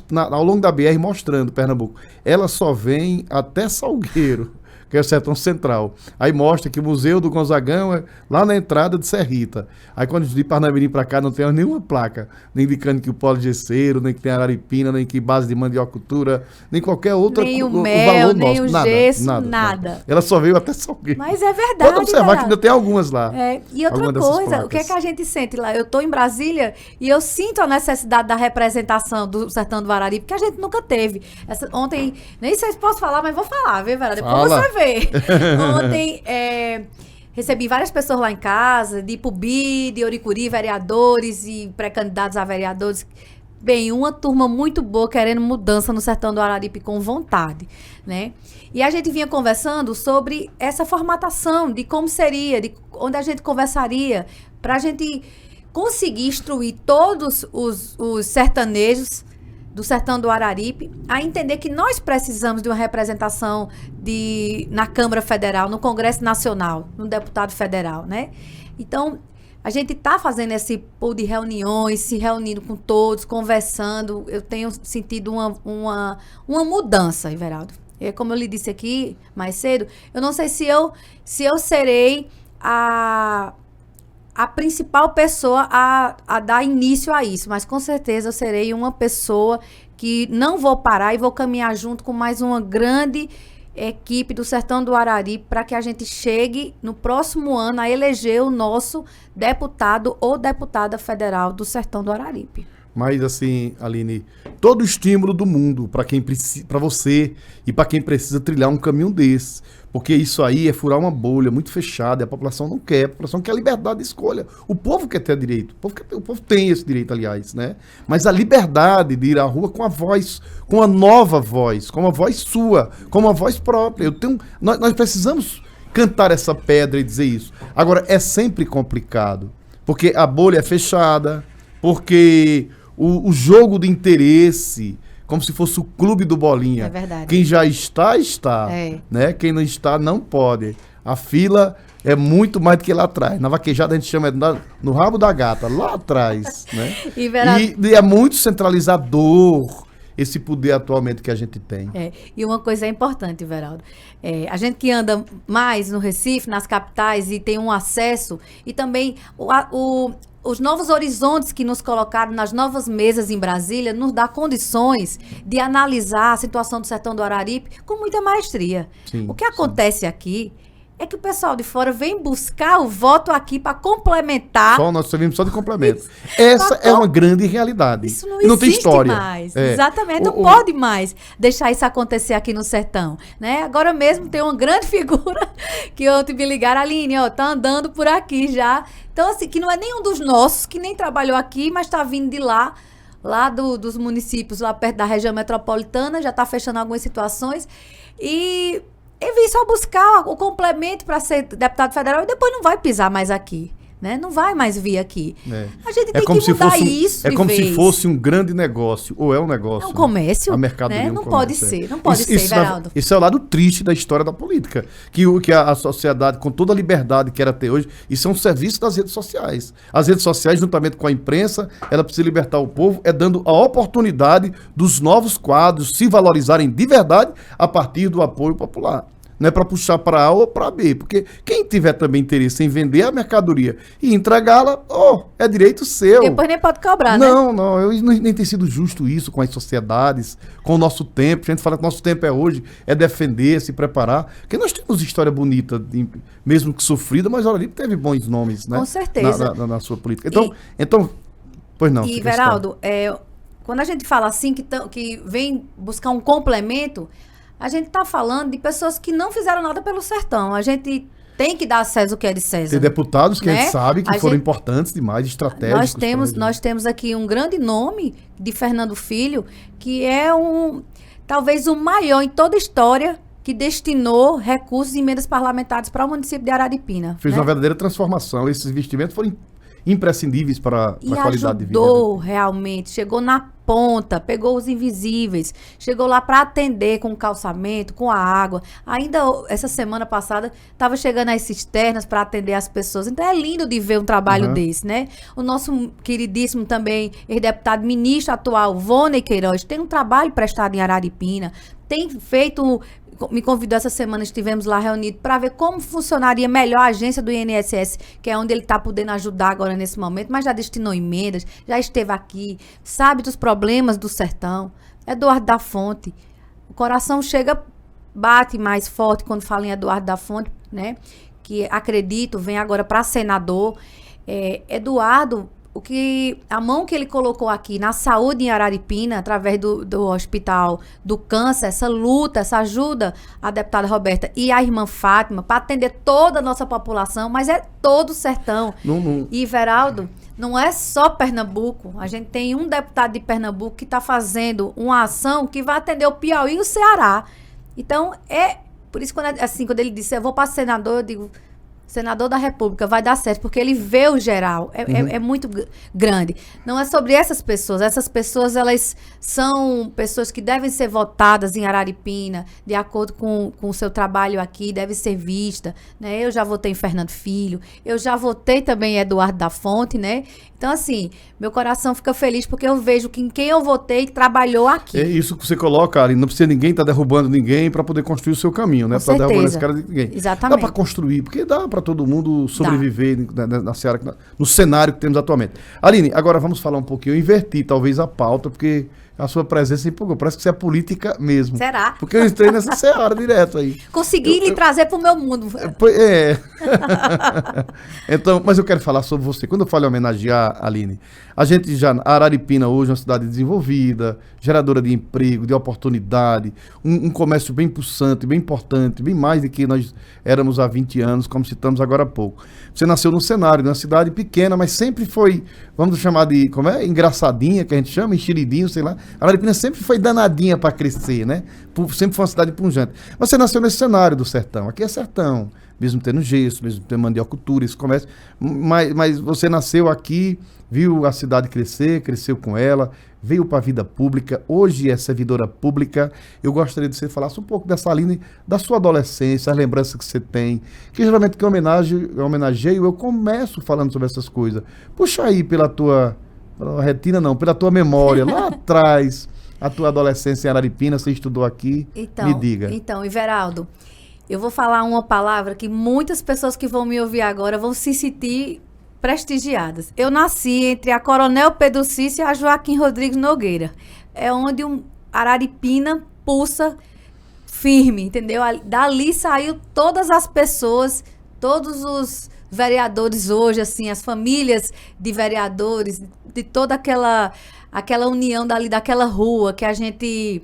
Speaker 1: ao longo da BR, mostrando Pernambuco. Ela só vem até Salgueiro, que é o Sertão Central. Aí mostra que o Museu do Gonzagão é lá na entrada de Serrita. Aí quando de Parnamirim para cá não tem nenhuma placa, nem indicando que o polo gesseiro, nem que tem Araripina, nem que base de mandiocultura, nem qualquer outra.
Speaker 2: Nem o mel, nem o gesso, nada.
Speaker 1: Ela só veio até Salgueiro.
Speaker 2: Mas é verdade.
Speaker 1: Pode observar que ainda tem algumas lá.
Speaker 2: E outra coisa, o que é que a gente sente lá? Eu estou em Brasília e eu sinto a necessidade da representação do Sertão do Araripe, que a gente nunca teve. Ontem, nem sei se posso falar, mas vou falar, viu, Vera? Depois você vê. Ontem recebi várias pessoas lá em casa, de Ipubi, de Oricuri, vereadores e pré-candidatos a vereadores. Bem, uma turma muito boa querendo mudança no sertão do Araripe com vontade, né? E a gente vinha conversando sobre essa formatação, de como seria, de onde a gente conversaria, para a gente conseguir instruir todos os sertanejos do Sertão do Araripe, a entender que nós precisamos de uma representação na Câmara Federal, no Congresso Nacional, no deputado federal, né? Então, a gente está fazendo esse pool de reuniões, se reunindo com todos, conversando. Eu tenho sentido uma mudança, Everaldo. Como eu lhe disse aqui mais cedo, eu não sei se eu serei a principal pessoa a dar início a isso, mas com certeza eu serei uma pessoa que não vou parar e vou caminhar junto com mais uma grande equipe do Sertão do Araripe para que a gente chegue no próximo ano a eleger o nosso deputado ou deputada federal do Sertão do Araripe.
Speaker 1: Mas assim, Aline, todo o estímulo do mundo para você e para quem precisa trilhar um caminho desse. Porque isso aí é furar uma bolha muito fechada e a população não quer. A população quer liberdade de escolha. O povo quer ter direito. O povo tem esse direito, aliás, né? Mas a liberdade de ir à rua com a voz, com a nova voz, com uma voz sua, com uma voz própria. Nós precisamos cantar essa pedra e dizer isso. Agora, é sempre complicado. Porque a bolha é fechada, porque o jogo de interesse, como se fosse o clube do Bolinha.
Speaker 2: É verdade.
Speaker 1: Quem já está, está. Né? Quem não está, não pode. A fila é muito mais do que lá atrás. Na vaquejada a gente chama no rabo da gata, lá atrás. Né? E é muito centralizador esse poder atualmente que a gente tem.
Speaker 2: E uma coisa é importante, Everaldo. A gente que anda mais no Recife, nas capitais, e tem um acesso, e também os novos horizontes que nos colocaram nas novas mesas em Brasília nos dá condições de analisar a situação do Sertão do Araripe com muita maestria.
Speaker 1: Sim,
Speaker 2: o que acontece aqui é que o pessoal de fora vem buscar o voto aqui para complementar.
Speaker 1: Nós servimos só de complemento. Essa é uma grande realidade.
Speaker 2: Isso não
Speaker 1: tem história.
Speaker 2: Mais. Exatamente, não pode mais deixar isso acontecer aqui no Sertão. Né? Agora mesmo tem uma grande figura que ontem me ligaram, Aline, tá andando por aqui já. Então, assim, que não é nenhum dos nossos, que nem trabalhou aqui, mas está vindo de lá dos municípios, lá perto da região metropolitana, já está fechando algumas situações. E vem só buscar o complemento para ser deputado federal e depois não vai pisar mais aqui. Né? Não vai mais vir aqui. A gente tem que mudar isso.
Speaker 1: É como se fosse um grande negócio, ou é um negócio.
Speaker 2: É um comércio.
Speaker 1: A mercadoria,
Speaker 2: né? Não pode ser, não pode ser, Everaldo.
Speaker 1: Isso é o lado triste da história da política. Que a sociedade, com toda a liberdade que era ter hoje, isso é um serviço das redes sociais. As redes sociais, juntamente com a imprensa, ela precisa libertar o povo, dando a oportunidade dos novos quadros se valorizarem de verdade a partir do apoio popular. Não é para puxar para A ou para B, porque quem tiver também interesse em vender a mercadoria e entregá-la, é direito seu.
Speaker 2: Depois nem pode cobrar, né?
Speaker 1: Não, nem tem sido justo isso com as sociedades, com o nosso tempo. A gente fala que nosso tempo é hoje, é defender, se preparar. Porque nós temos história bonita, mesmo que sofrida, mas olha ali teve bons nomes, né?
Speaker 2: Com certeza.
Speaker 1: Na sua política. Então, pois não.
Speaker 2: E, Everaldo, quando a gente fala assim, que vem buscar um complemento, a gente está falando de pessoas que não fizeram nada pelo Sertão. A gente tem que dar a César o que é de César.
Speaker 1: Tem deputados que a gente sabe que foram importantes demais, estratégicos.
Speaker 2: Nós temos aqui um grande nome de Fernando Filho, que é talvez o maior em toda a história que destinou recursos e emendas parlamentares para o município de Araripina.
Speaker 1: Fez uma verdadeira transformação. Esses investimentos foram imprescindíveis para a qualidade de vida.
Speaker 2: E ajudou realmente, chegou na ponta, pegou os invisíveis, chegou lá para atender com o calçamento, com a água. Ainda essa semana passada estava chegando as cisternas para atender as pessoas. Então é lindo de ver um trabalho desse, né? O nosso queridíssimo também ex-deputado ministro atual, Vônei Queiroz, tem um trabalho prestado em Araripina, tem feito... Me convidou essa semana, estivemos lá reunidos para ver como funcionaria melhor a agência do INSS, que é onde ele está podendo ajudar agora nesse momento, mas já destinou emendas, já esteve aqui, sabe dos problemas do Sertão. Eduardo da Fonte, o coração bate mais forte quando fala em Eduardo da Fonte, né? Que acredito, vem agora para senador. Eduardo, a mão que ele colocou aqui na saúde em Araripina, através do Hospital do Câncer, essa luta, essa ajuda à deputada Roberta e à irmã Fátima, para atender toda a nossa população, mas é todo o Sertão. E, Everaldo, não é só Pernambuco. A gente tem um deputado de Pernambuco que está fazendo uma ação que vai atender o Piauí e o Ceará. Então, por isso, quando ele disse, eu vou para senador, eu digo... senador da República vai dar certo, porque ele vê o geral, é muito grande. Não é sobre essas pessoas, elas são pessoas que devem ser votadas em Araripina, de acordo com o seu trabalho aqui, deve ser vista, né? Eu já votei em Fernando Filho, eu já votei também em Eduardo da Fonte, né? Então, assim, meu coração fica feliz porque eu vejo que em quem eu votei trabalhou aqui.
Speaker 1: É isso que você coloca, Ari, não precisa ninguém estar derrubando ninguém para poder construir o seu caminho, né? Para derrubar esse cara de ninguém.
Speaker 2: Exatamente.
Speaker 1: Dá para construir, porque dá para todo mundo sobreviver na seara, no cenário que temos atualmente. Aline, agora vamos falar um pouquinho, eu inverti talvez a pauta, porque a sua presença empolgou. Parece que você é política mesmo.
Speaker 2: Será?
Speaker 1: Porque eu entrei nessa seara direto aí.
Speaker 2: Consegui lhe trazer para o meu mundo.
Speaker 1: Então, mas eu quero falar sobre você. Quando eu falo em homenagear, Aline, a gente já, Araripina hoje é uma cidade desenvolvida, geradora de emprego, de oportunidade, um comércio bem pulsante, bem importante, bem mais do que nós éramos há 20 anos, como citamos agora há pouco. Você nasceu num cenário, numa cidade pequena, mas sempre foi, vamos chamar de, engraçadinha, que a gente chama, enxeridinho, sei lá. A Araripina sempre foi danadinha para crescer, né? Sempre foi uma cidade punjante. Mas você nasceu nesse cenário do sertão. Aqui é sertão, mesmo tendo gesso, mesmo tendo mandiocultura, esse comércio. Mas você nasceu aqui, viu a cidade crescer, cresceu com ela, veio para a vida pública, hoje é servidora pública. Eu gostaria de você falasse um pouco dessa Aline, da sua adolescência, as lembranças que você tem, que geralmente que eu homenageio, eu começo falando sobre essas coisas. Puxa aí pela tua retina, não, pela tua memória, lá atrás, a tua adolescência em Araripina, você estudou aqui, me diga.
Speaker 2: Então, Everaldo, eu vou falar uma palavra que muitas pessoas que vão me ouvir agora vão se sentir prestigiadas. Eu nasci entre a Coronel Pedro Cícero e a Joaquim Rodrigues Nogueira. É onde Araripina pulsa firme, entendeu? Dali saiu todas as pessoas, todos os vereadores hoje, assim, as famílias de vereadores, de toda aquela união dali, daquela rua que a gente,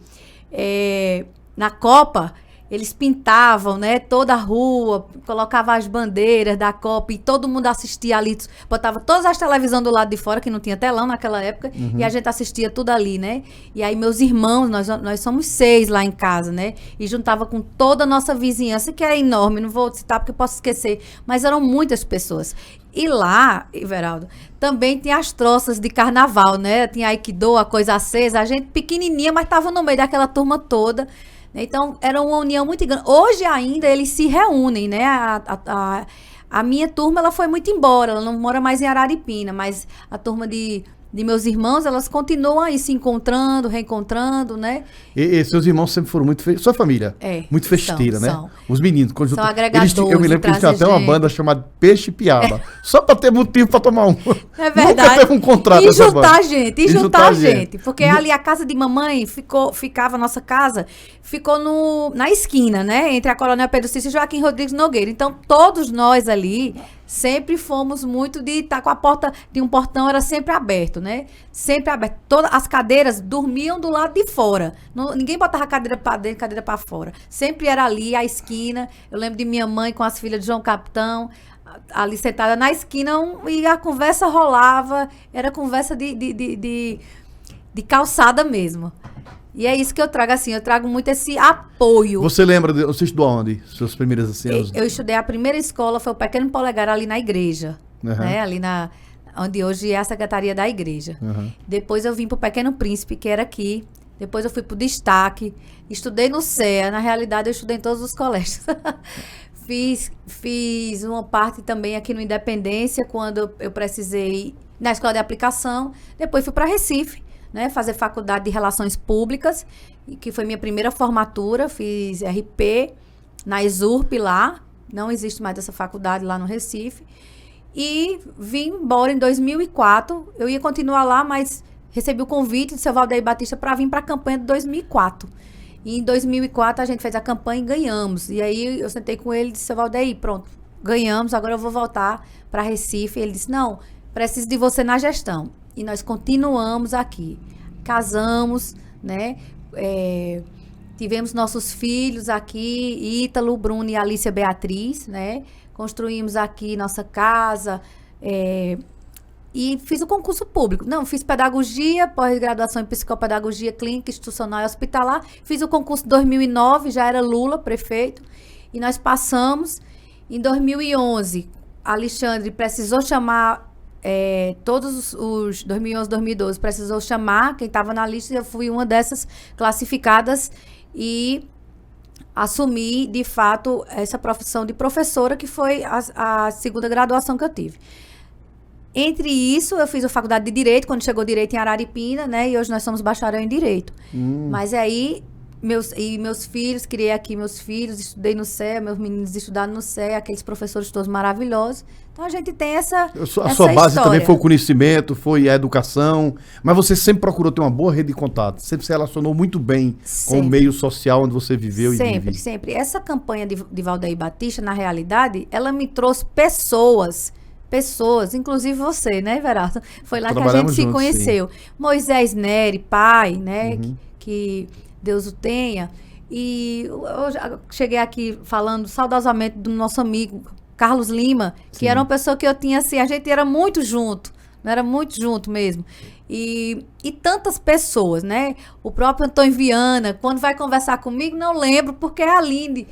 Speaker 2: na Copa, eles pintavam, né, toda a rua, colocavam as bandeiras da Copa e todo mundo assistia ali, botava todas as televisões do lado de fora, que não tinha telão naquela época, e a gente assistia tudo ali, né? E aí meus irmãos, nós somos 6 lá em casa, né? E juntava com toda a nossa vizinhança, que é enorme, não vou citar porque posso esquecer, mas eram muitas pessoas. E lá, Everaldo, também tinha as troças de carnaval, né? Tinha Aikido, a coisa acesa, a gente pequenininha, mas tava no meio daquela turma toda. Então, era uma união muito grande. Hoje ainda eles se reúnem, né? A minha turma, ela foi muito embora, ela não mora mais em Araripina, mas a turma de meus irmãos, elas continuam aí se encontrando, reencontrando, né?
Speaker 1: E seus irmãos sempre foram muito sua família, muito festeira, né? Os meninos,
Speaker 2: são agregadores,
Speaker 1: eu me lembro que eles tinham até uma banda chamada Peixe Piaba, só para ter motivo para tomar um.
Speaker 2: É verdade.
Speaker 1: Nunca teve um contrato.
Speaker 2: E juntar a gente, porque ali a casa de mamãe ficava, a nossa casa ficou na esquina, né? Entre a Coronel Pedro Cícero e Joaquim Rodrigues Nogueira. Então, todos nós ali sempre fomos muito de estar com a porta de um portão, era sempre aberto, né? Sempre aberto. Todas as cadeiras dormiam do lado de fora. Ninguém botava cadeira para dentro, cadeira para fora. Sempre era ali, a esquina. Eu lembro de minha mãe com as filhas de João Capitão, ali sentada na esquina, e a conversa rolava. Era conversa de calçada mesmo. E é isso que eu trago, assim, eu trago muito esse apoio.
Speaker 1: Você lembra, você estudou onde? Suas primeiras, assim?
Speaker 2: Eu estudei, a primeira escola foi o Pequeno Polegar, ali na igreja, né? Ali onde hoje é a secretaria da igreja. Depois eu vim pro Pequeno Príncipe, que era aqui. Depois eu fui pro Destaque. Estudei no CEA, na realidade eu estudei em todos os colégios. Fiz uma parte também aqui no Independência, quando eu precisei, na escola de aplicação. Depois fui para Recife, né, fazer faculdade de Relações Públicas, que foi minha primeira formatura. Fiz RP na ESURP lá, não existe mais essa faculdade lá no Recife, e vim embora em 2004. Eu ia continuar lá, mas recebi o convite de seu Valdeir Batista para vir para a campanha de 2004. E em 2004 a gente fez a campanha e ganhamos. E aí eu sentei com ele e disse: seu Valdeir, pronto, ganhamos, agora eu vou voltar para Recife. Ele disse: não, preciso de você na gestão. E nós continuamos aqui. Casamos, né? Tivemos nossos filhos aqui, Ítalo, Bruno e Alícia Beatriz, né? Construímos aqui nossa casa, e fiz o concurso público. Não, fiz pedagogia, pós-graduação em psicopedagogia clínica, institucional e hospitalar. Fiz o concurso em 2009, já era Lula, prefeito, e nós passamos. Em 2011, Alexandre precisou chamar todos os 2011, 2012, precisou chamar quem estava na lista, eu fui uma dessas classificadas e assumi, de fato, essa profissão de professora, que foi a segunda graduação que eu tive. Entre isso, eu fiz a faculdade de Direito, quando chegou Direito em Araripina, né? E hoje nós somos bacharel em Direito. Mas aí, meus filhos, criei aqui meus filhos, estudei no CEA, meus meninos estudaram no CEA, aqueles professores todos maravilhosos. Então, a gente tem essa
Speaker 1: A sua base também foi o conhecimento, foi a educação, mas você sempre procurou ter uma boa rede de contato, sempre se relacionou muito bem com o meio social onde você viveu e vive.
Speaker 2: Sempre. Essa campanha de Valdeir Batista, na realidade, ela me trouxe pessoas, inclusive você, né, Everardo? Foi lá que a gente se conheceu. Sim. Moisés Nery, pai, né, que Deus o tenha. E eu cheguei aqui falando saudosamente do nosso amigo Carlos Lima, que era uma pessoa que eu tinha assim, a gente era muito junto, não era muito junto mesmo. E tantas pessoas, né? O próprio Antônio Viana, quando vai conversar comigo, não lembro, porque é a Aline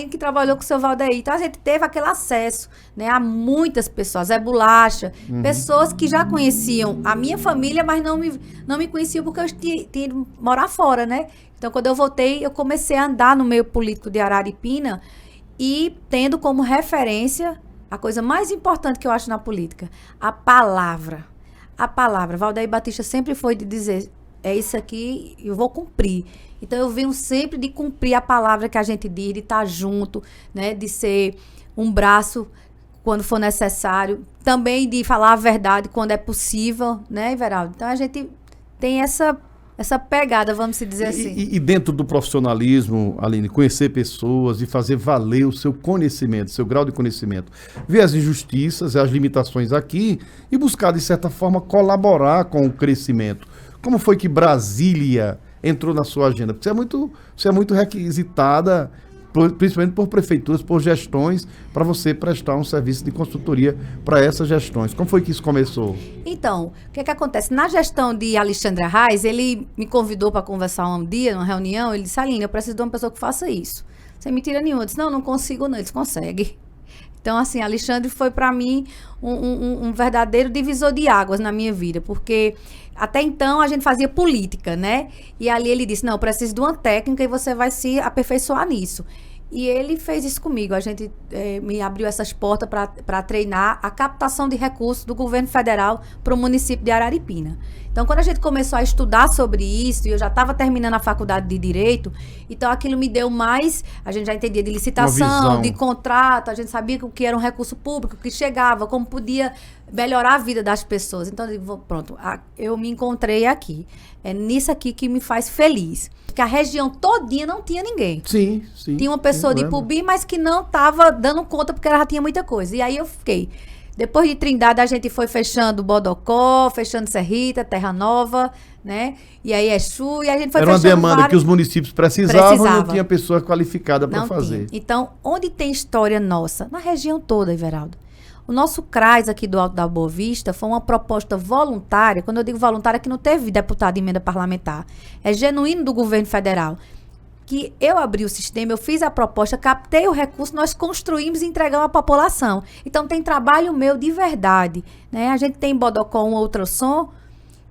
Speaker 2: que trabalhou com o seu Valdeir. Então, a gente teve aquele acesso, né, a muitas pessoas, Zé Bolacha, pessoas que já conheciam a minha família, mas não me conheciam porque eu tinha ido morar fora, né? Então, quando eu voltei, eu comecei a andar no meio político de Araripina e tendo como referência a coisa mais importante que eu acho na política, a palavra. A palavra. Valdeir Batista sempre foi de dizer, é isso aqui, eu vou cumprir. Então, eu venho sempre de cumprir a palavra que a gente diz, de estar junto, né? De ser um braço quando for necessário. Também de falar a verdade quando é possível, né, Everaldo? Então, a gente tem essa pegada, vamos dizer assim.
Speaker 1: E dentro do profissionalismo, Aline, conhecer pessoas e fazer valer o seu conhecimento, seu grau de conhecimento. Ver as injustiças, as limitações aqui e buscar, de certa forma, colaborar com o crescimento. Como foi que Brasília entrou na sua agenda? Porque você é muito requisitada, principalmente por prefeituras, por gestões, para você prestar um serviço de consultoria para essas gestões. Como foi que isso começou?
Speaker 2: Então, o que acontece? Na gestão de Alexandre Arraes, ele me convidou para conversar um dia, numa reunião, ele disse, Aline, eu preciso de uma pessoa que faça isso. Sem mentira nenhuma. Eu disse, não consigo não. Eles conseguem. Então, assim, Alexandre foi para mim um verdadeiro divisor de águas na minha vida, porque até então a gente fazia política, né? E ali ele disse, não, eu preciso de uma técnica e você vai se aperfeiçoar nisso. E ele fez isso comigo. A gente me abriu essas portas para treinar a captação de recursos do governo federal para o município de Araripina. Então, quando a gente começou a estudar sobre isso, e eu já estava terminando a faculdade de Direito, então aquilo me deu mais, a gente já entendia de licitação, de contrato, a gente sabia o que era um recurso público, que chegava, como podia melhorar a vida das pessoas. Então, pronto, eu me encontrei aqui. É nisso aqui que me faz feliz. Porque a região todinha não tinha ninguém.
Speaker 1: Sim.
Speaker 2: Tinha uma pessoa de Ipubi, mas que não estava dando conta, porque ela já tinha muita coisa. E aí eu fiquei. Depois de Trindade, a gente foi fechando Bodocó, fechando Serrita, Terra Nova, né? E aí Exu, e a gente foi
Speaker 1: fechando. Era uma demanda que os municípios precisavam e não tinha pessoa qualificada para fazer.
Speaker 2: Então, onde tem história nossa? Na região toda, Everaldo. O nosso CRAS aqui do Alto da Boa Vista foi uma proposta voluntária. Quando eu digo voluntária, é que não teve deputado de emenda parlamentar. É genuíno do governo federal. Que eu abri o sistema, eu fiz a proposta, captei o recurso, nós construímos e entregamos à população. Então, tem trabalho meu de verdade, né? A gente tem em Bodocó um ultrassom,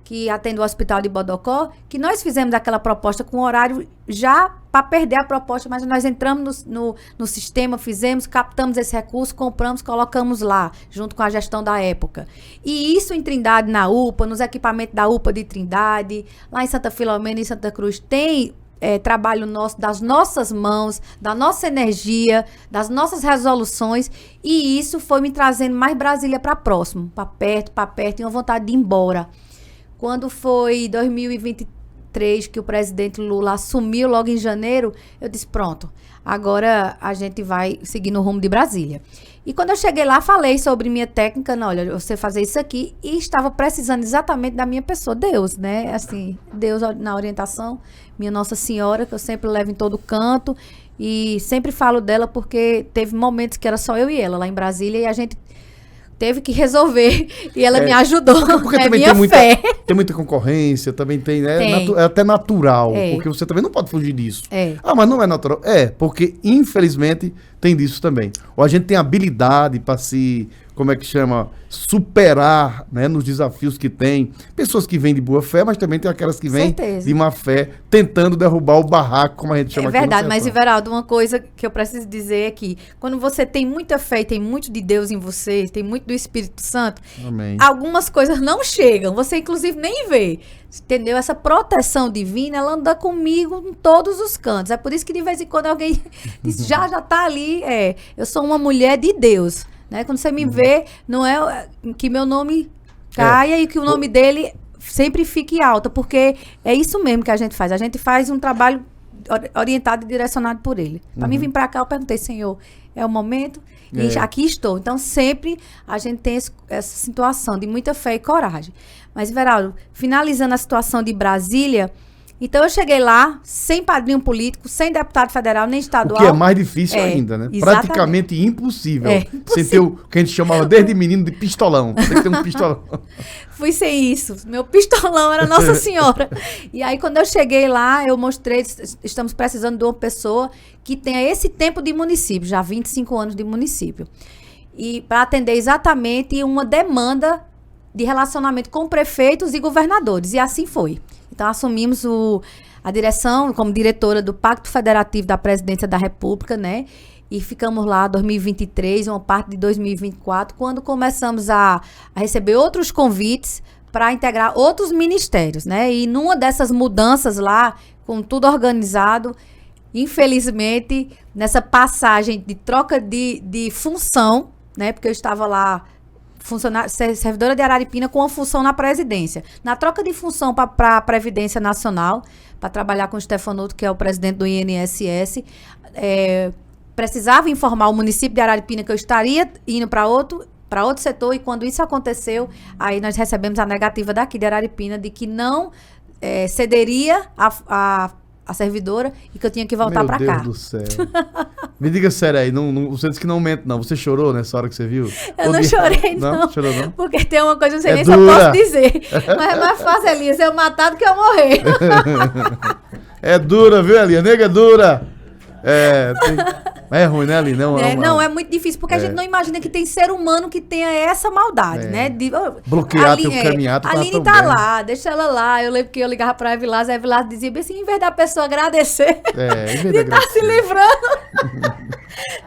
Speaker 2: que atende o hospital de Bodocó, que nós fizemos aquela proposta com horário já para perder a proposta, mas nós entramos no sistema, fizemos, captamos esse recurso, compramos, colocamos lá, junto com a gestão da época. E isso em Trindade, na UPA, nos equipamentos da UPA de Trindade, lá em Santa Filomena e Santa Cruz, tem trabalho nosso, das nossas mãos, da nossa energia, das nossas resoluções, e isso foi me trazendo mais Brasília para próximo, para perto, e uma vontade de ir embora. Quando foi 2023 que o presidente Lula assumiu logo em janeiro, eu disse, pronto, agora a gente vai seguir no rumo de Brasília. E quando eu cheguei lá, falei sobre minha técnica, não, olha, você fazer isso aqui, e estava precisando exatamente da minha pessoa, Deus, né? Assim, Deus na orientação, minha Nossa Senhora, que eu sempre levo em todo canto, e sempre falo dela porque teve momentos que era só eu e ela lá em Brasília, e a gente teve que resolver e ela me ajudou.
Speaker 1: Porque
Speaker 2: é
Speaker 1: também
Speaker 2: minha fé.
Speaker 1: tem muita concorrência, também tem, né?
Speaker 2: Tem.
Speaker 1: É até natural,
Speaker 2: É.
Speaker 1: porque você também não pode fugir disso.
Speaker 2: É.
Speaker 1: Ah, mas não é natural. É, porque infelizmente tem disso também. Ou a gente tem habilidade para se, como é que chama, superar, né, nos desafios que tem. Pessoas que vêm de boa fé, mas também tem aquelas que vêm
Speaker 2: Certeza.
Speaker 1: de má fé, tentando derrubar o barraco, como a gente chama
Speaker 2: É
Speaker 1: aqui no
Speaker 2: verdade, mas
Speaker 1: sertão.
Speaker 2: Everaldo, uma coisa que eu preciso dizer é que quando você tem muita fé e tem muito de Deus em você, tem muito do Espírito Santo,
Speaker 1: Amém.
Speaker 2: algumas coisas não chegam, você inclusive nem vê, entendeu? Essa proteção divina, ela anda comigo em todos os cantos. É por isso que de vez em quando alguém diz, já tá ali, eu sou uma mulher de Deus, né? Quando você me vê, não é que meu nome caia e que o nome dele sempre fique alta, porque é isso mesmo que a gente faz um trabalho orientado e direcionado por ele. Para mim vir para cá, eu perguntei, Senhor, é o momento? E aqui estou. Então, sempre a gente tem essa situação de muita fé e coragem. Mas, Everaldo, finalizando a situação de Brasília, então eu cheguei lá sem padrinho político, sem deputado federal, nem
Speaker 1: O
Speaker 2: estadual.
Speaker 1: que é mais difícil ainda, né?
Speaker 2: Exatamente.
Speaker 1: Praticamente impossível.
Speaker 2: Impossível.
Speaker 1: Sem ter o que a gente chamava desde menino de pistolão. Tem que ter um pistolão.
Speaker 2: Fui sem isso. Meu pistolão era Nossa Senhora. E aí, quando eu cheguei lá, eu mostrei, estamos precisando de uma pessoa que tenha esse tempo de município, já 25 anos de município. E para atender exatamente uma demanda de relacionamento com prefeitos e governadores. E assim foi. Então, assumimos a direção como diretora do Pacto Federativo da Presidência da República, né? E ficamos lá 2023, uma parte de 2024, quando começamos a receber outros convites para integrar outros ministérios, né? E numa dessas mudanças lá, com tudo organizado, infelizmente, nessa passagem de troca de função, né? Porque eu estava lá servidora de Araripina com uma função na presidência. Na troca de função para a Previdência Nacional, para trabalhar com o Stefanuto, que é o presidente do INSS, precisava informar o município de Araripina que eu estaria indo para outro setor, e quando isso aconteceu, aí nós recebemos a negativa daqui de Araripina de que não cederia a servidora e que eu tinha que voltar para cá.
Speaker 1: Meu Deus do céu. Me diga sério aí, você disse que não mente, não. Você chorou nessa hora que você viu?
Speaker 2: Eu não chorei, não.
Speaker 1: Chorou, não?
Speaker 2: Porque tem uma coisa, não sei
Speaker 1: É
Speaker 2: nem
Speaker 1: dura.
Speaker 2: se eu posso dizer. Mas é mais fácil, Elias, eu matar do que eu morrer.
Speaker 1: É dura, viu, Elia? Nega é dura. É ruim, né, Ali?
Speaker 2: Não, é muito difícil, porque a gente não imagina que tem ser humano que tenha essa maldade, né?
Speaker 1: Bloquear teu caminhado.
Speaker 2: A Aline tá lá, deixa ela lá. Eu lembro que eu ligava pra Evilás, a Evilás dizia assim, em vez da pessoa agradecer,
Speaker 1: em vez
Speaker 2: de estar se livrando,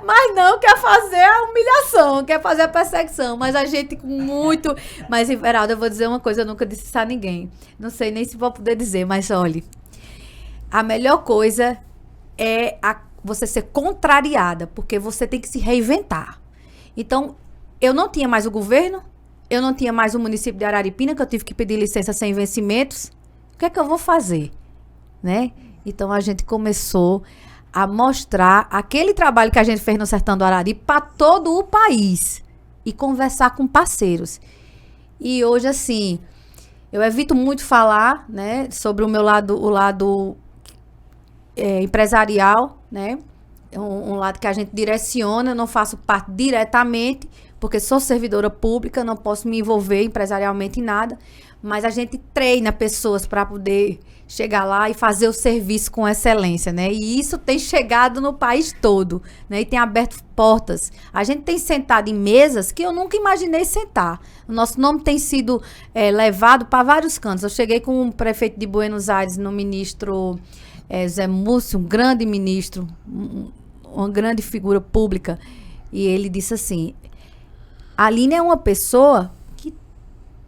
Speaker 2: mas não quer fazer a humilhação, quer fazer a perseguição. Mas a gente com muito... Mas, Everaldo, eu vou dizer uma coisa, eu nunca disse isso a ninguém. Não sei nem se vou poder dizer, mas olhe, a melhor coisa é você ser contrariada, porque você tem que se reinventar. Então, eu não tinha mais o governo, eu não tinha mais o município de Araripina, que eu tive que pedir licença sem vencimentos. O que é que eu vou fazer? Né? Então, a gente começou a mostrar aquele trabalho que a gente fez no Sertão do Arari para todo o país e conversar com parceiros. E hoje, assim, eu evito muito falar, né, sobre o meu lado, empresarial, né? Um lado que a gente direciona, eu não faço parte diretamente, porque sou servidora pública, não posso me envolver empresarialmente em nada, mas a gente treina pessoas para poder chegar lá e fazer o serviço com excelência, né? E isso tem chegado no país todo, né? E tem aberto portas. A gente tem sentado em mesas que eu nunca imaginei sentar. O nosso nome tem sido levado para vários cantos. Eu cheguei com o prefeito de Buenos Aires, no ministro Zé Múcio, um grande ministro, uma grande figura pública, e ele disse assim, a Aline é uma pessoa que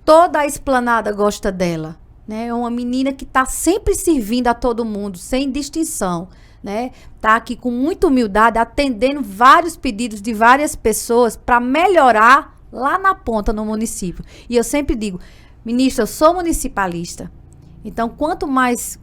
Speaker 2: toda a esplanada gosta dela, né? É uma menina que está sempre servindo a todo mundo, sem distinção, né? Tá aqui com muita humildade, atendendo vários pedidos de várias pessoas para melhorar lá na ponta no município. E eu sempre digo, ministro, eu sou municipalista. Então, quanto mais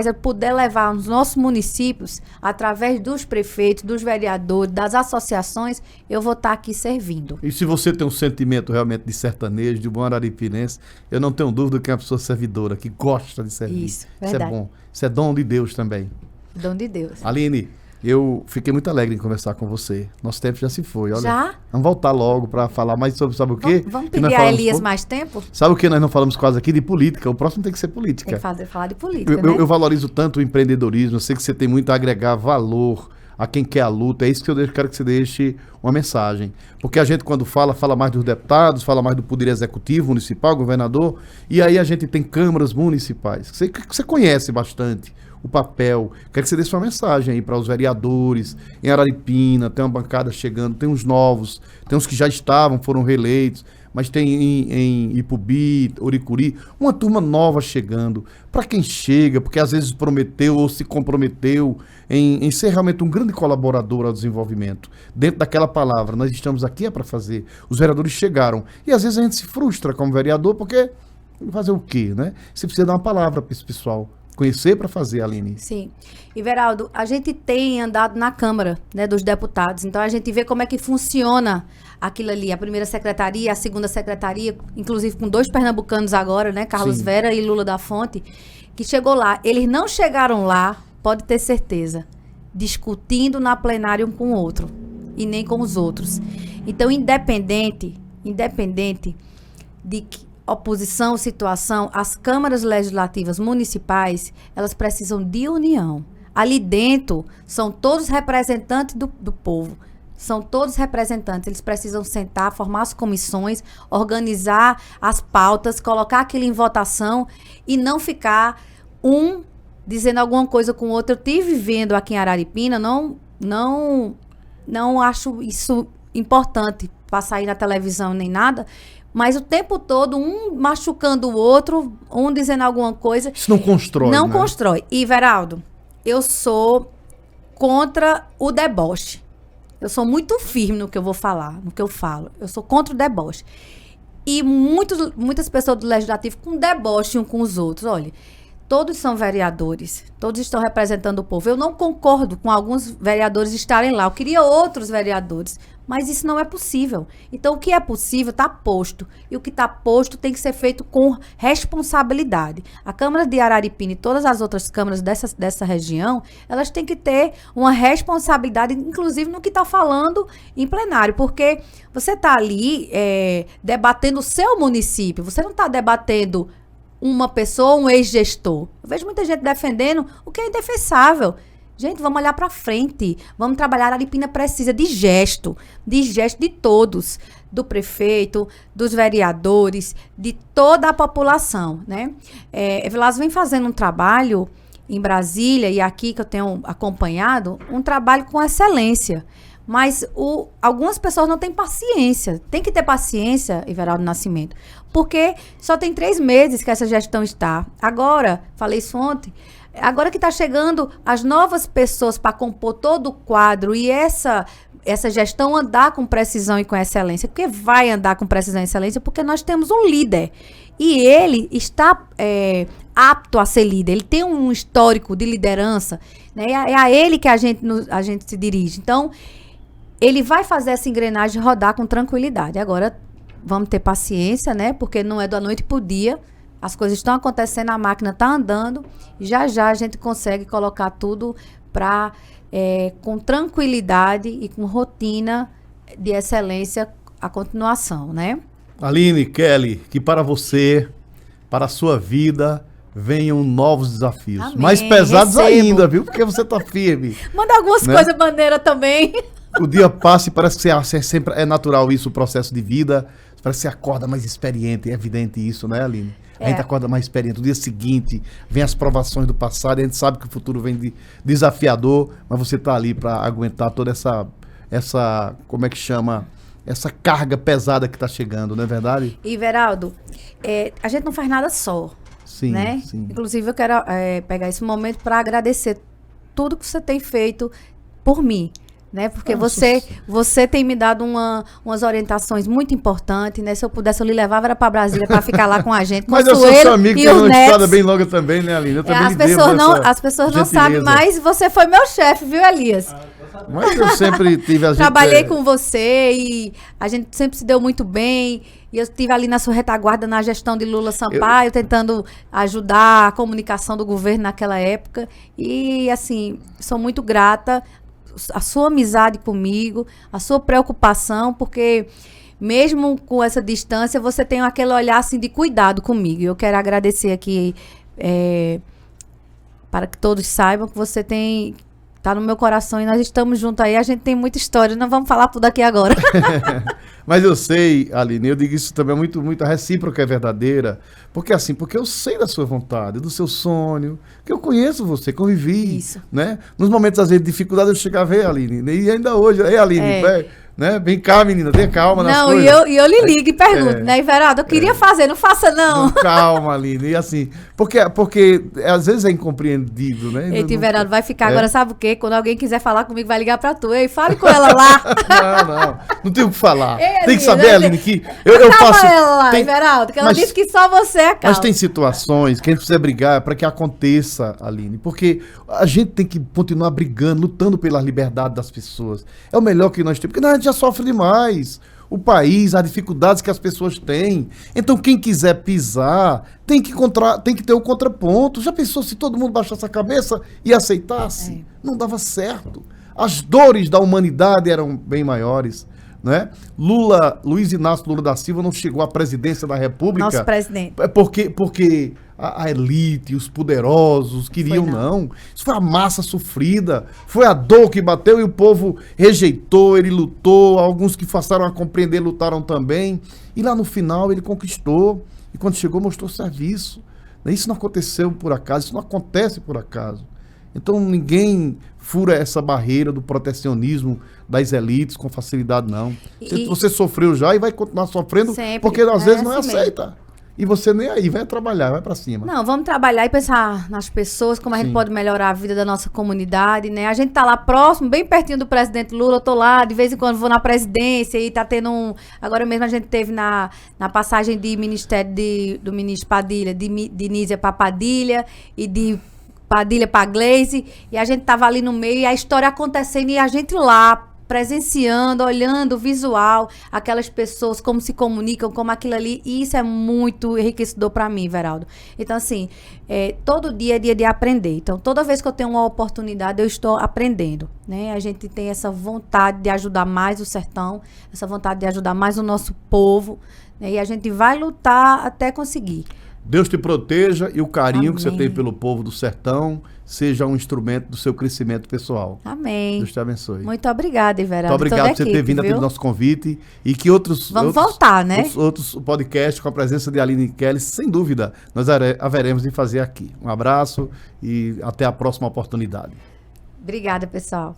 Speaker 2: eu puder levar os nossos municípios, através dos prefeitos, dos vereadores, das associações, eu vou estar aqui servindo.
Speaker 1: E se você tem um sentimento realmente de sertanejo, de bom araripinense, eu não tenho dúvida que é uma pessoa servidora, que gosta de servir.
Speaker 2: Isso, verdade.
Speaker 1: Isso é bom. Isso é dom de Deus também.
Speaker 2: Dom de Deus.
Speaker 1: Aline, Eu fiquei muito alegre em conversar com você. Nosso tempo já se foi, olha.
Speaker 2: Já?
Speaker 1: Vamos voltar logo para falar mais sobre, sabe o quê?
Speaker 2: Vamos
Speaker 1: Que nós
Speaker 2: pedir a
Speaker 1: falamos
Speaker 2: Elias
Speaker 1: pouco.
Speaker 2: mais tempo?
Speaker 1: Sabe o que nós não falamos quase aqui? De política. O próximo tem que ser política.
Speaker 2: Tem que falar de política,
Speaker 1: Eu
Speaker 2: né?
Speaker 1: valorizo tanto o empreendedorismo. Eu sei que você tem muito a agregar valor a quem quer a luta. É isso que eu quero que você deixe uma mensagem. Porque a gente, quando fala mais dos deputados, fala mais do poder executivo, municipal, governador. E aí a gente tem câmaras municipais. Você conhece bastante o papel. Quero que você deixe uma mensagem aí para os vereadores. Em Araripina, tem uma bancada chegando, tem uns novos, tem uns que já estavam, foram reeleitos, mas tem em Ipubi, Oricuri, uma turma nova chegando. Para quem chega, porque às vezes prometeu ou se comprometeu em ser realmente um grande colaborador ao desenvolvimento. Dentro daquela palavra, nós estamos aqui para fazer. Os vereadores chegaram. E às vezes a gente se frustra como vereador, porque fazer o quê, né? Você precisa dar uma palavra para esse pessoal. Conhecer para fazer, Aline.
Speaker 2: Sim. E, Veraldo, a gente tem andado na Câmara, né, dos deputados. Então, a gente vê como é que funciona aquilo ali. A primeira secretaria, a segunda secretaria, inclusive com 2 pernambucanos agora, né, Carlos
Speaker 1: Sim.
Speaker 2: Vera e Lula da Fonte, que chegou lá. Eles não chegaram lá, pode ter certeza, discutindo na plenária um com o outro. E nem com os outros. Então, independente de que oposição, situação, as câmaras legislativas municipais, elas precisam de união. Ali dentro, são todos representantes do povo. São todos representantes. Eles precisam sentar, formar as comissões, organizar as pautas, colocar aquilo em votação e não ficar um dizendo alguma coisa com o outro. Eu estive vendo aqui em Araripina, não acho isso importante para sair na televisão nem nada, mas o tempo todo, um machucando o outro, um dizendo alguma coisa.
Speaker 1: Isso não constrói,
Speaker 2: Não
Speaker 1: né?
Speaker 2: constrói. E, Veraldo, eu sou contra o deboche. Eu sou muito firme no que eu vou falar, no que eu falo. Eu sou contra o deboche. E muitas pessoas do Legislativo com deboche um com os outros. Olha, todos são vereadores, todos estão representando o povo. Eu não concordo com alguns vereadores estarem lá. Eu queria outros vereadores, mas isso não é possível. Então, o que é possível está posto. E o que está posto tem que ser feito com responsabilidade. A Câmara de Araripina e todas as outras câmaras dessa região, elas têm que ter uma responsabilidade, inclusive no que está falando em plenário. Porque você está ali debatendo o seu município. Você não está debatendo uma pessoa, um ex-gestor. Eu vejo muita gente defendendo o que é indefensável. Gente, vamos olhar para frente. Vamos trabalhar. A Araripina precisa de gesto de todos, do prefeito, dos vereadores, de toda a população, né? Evilásio vem fazendo um trabalho em Brasília e aqui que eu tenho acompanhado, um trabalho com excelência. Mas algumas pessoas não têm paciência. Tem que ter paciência, Everaldo Nascimento, porque só tem 3 meses que essa gestão está. Agora, falei isso ontem, agora que está chegando as novas pessoas para compor todo o quadro e essa gestão andar com precisão e com excelência. Porque vai andar com precisão e excelência porque nós temos um líder. E ele está apto a ser líder. Ele tem um histórico de liderança, né? É a ele que a gente se dirige. Então, ele vai fazer essa engrenagem rodar com tranquilidade. Agora, vamos ter paciência, né? Porque não é da noite pro dia. As coisas estão acontecendo, a máquina está andando. Já a gente consegue colocar tudo com tranquilidade e com rotina de excelência a continuação, né?
Speaker 1: Aline, Kelly, que para você, para a sua vida, venham novos desafios.
Speaker 2: Amém,
Speaker 1: Mais pesados
Speaker 2: recebo.
Speaker 1: ainda, viu? Porque você está firme.
Speaker 2: Manda algumas
Speaker 1: Né?
Speaker 2: coisas maneira também.
Speaker 1: O dia passa e parece que você sempre é natural isso, o processo de vida. Parece que você acorda mais experiente, é evidente isso, né, Aline? A gente acorda mais experiente. No dia seguinte, vem as provações do passado, e a gente sabe que o futuro vem desafiador, mas você está ali para aguentar toda essa, como é que chama? Essa carga pesada que está chegando, não é verdade?
Speaker 2: E, Veraldo, a gente não faz nada só.
Speaker 1: Sim,
Speaker 2: né?
Speaker 1: sim.
Speaker 2: Inclusive, eu quero pegar esse momento para agradecer tudo que você tem feito por mim. Né? Porque você tem me dado umas orientações muito importantes, né? Se eu pudesse, eu lhe levava para Brasília para ficar lá com a gente.
Speaker 1: Mas eu sou seu amigo, tem uma estrada bem longa também, né, Aline? Eu também
Speaker 2: As pessoas não sabem, mas você foi meu chefe, viu, Elias?
Speaker 1: Mas eu sempre tive a gente...
Speaker 2: Trabalhei com você e a gente sempre se deu muito bem. E eu estive ali na sua retaguarda na gestão de Lula Sampaio, tentando ajudar a comunicação do governo naquela época. E, assim, sou muito grata a sua amizade comigo, a sua preocupação, porque mesmo com essa distância, você tem aquele olhar assim de cuidado comigo. Eu quero agradecer aqui, para que todos saibam que você tá no meu coração e nós estamos juntos aí. A gente tem muita história, não vamos falar tudo aqui agora.
Speaker 1: Mas eu sei, Aline, eu digo isso também muito a recíproca é verdadeira, porque eu sei da sua vontade, do seu sonho, que eu conheço você, convivi,
Speaker 2: Isso.
Speaker 1: né? Nos momentos, às vezes, de dificuldade, eu chegava a ver, Aline, e ainda hoje, Aline, né? Vem cá, menina, tenha calma nas
Speaker 2: Não,
Speaker 1: coisas.
Speaker 2: e eu lhe ligo e pergunto, né, Everaldo, eu queria fazer, não faça não.
Speaker 1: Calma, Aline, e assim, porque às vezes é incompreendível, né?
Speaker 2: Eita, Everaldo, vai ficar agora, sabe o quê? Quando alguém quiser falar comigo, vai ligar pra tu. Ei, fale com ela lá.
Speaker 1: Não tem o que falar.
Speaker 2: Ei,
Speaker 1: tem que saber, Aline, que eu
Speaker 2: Calma
Speaker 1: faço...
Speaker 2: ela lá, Everaldo, que ela disse que só você é calma.
Speaker 1: Mas tem situações que a gente precisa brigar para que aconteça, Aline, porque a gente tem que continuar brigando, lutando pela liberdade das pessoas. É o melhor que nós temos, porque a gente já sofre demais. O país, as dificuldades que as pessoas têm. Então, quem quiser pisar, tem que ter um contraponto. Já pensou se todo mundo baixasse a cabeça e aceitasse? Não dava certo. As dores da humanidade eram bem maiores. Né? Luiz Inácio Lula da Silva não chegou à presidência da República.
Speaker 2: Nosso presidente.
Speaker 1: Porque a elite, os poderosos queriam, não. Isso foi a massa sofrida, foi a dor que bateu e o povo rejeitou, ele lutou, alguns que passaram a compreender lutaram também, e lá no final ele conquistou, e quando chegou mostrou serviço. Isso não aconteceu por acaso, isso não acontece por acaso. Então ninguém fura essa barreira do protecionismo das elites com facilidade, não. Você sofreu já e vai continuar sofrendo, sempre, porque às vezes não
Speaker 2: assim
Speaker 1: aceita. Mesmo. E você nem aí, vai trabalhar, vai pra cima.
Speaker 2: Não, vamos trabalhar e pensar nas pessoas, como a gente pode melhorar a vida da nossa comunidade, né? A gente tá lá próximo, bem pertinho do presidente Lula, eu tô lá, de vez em quando vou na presidência e tá tendo agora mesmo a gente teve na passagem de ministério do ministro Padilha, de Nízia pra Padilha e de Padilha pra Gleisi, e a gente tava ali no meio e a história acontecendo e a gente lá, presenciando, olhando o visual, aquelas pessoas, como se comunicam, como aquilo ali, e isso é muito enriquecedor para mim, Everaldo. Então, assim, todo dia é dia de aprender. Então, toda vez que eu tenho uma oportunidade, eu estou aprendendo, né? A gente tem essa vontade de ajudar mais o sertão, essa vontade de ajudar mais o nosso povo, né? E a gente vai lutar até conseguir.
Speaker 1: Deus te proteja e o carinho que você tem pelo povo do sertão seja um instrumento do seu crescimento pessoal.
Speaker 2: Amém.
Speaker 1: Deus te abençoe.
Speaker 2: Muito obrigada, Everaldo.
Speaker 1: Muito obrigado por você ter vindo atender o nosso convite e que
Speaker 2: Vamos voltar, né?
Speaker 1: Outros podcasts com a presença de Aline Kelly, sem dúvida, nós haveremos de fazer aqui. Um abraço e até a próxima oportunidade.
Speaker 2: Obrigada, pessoal.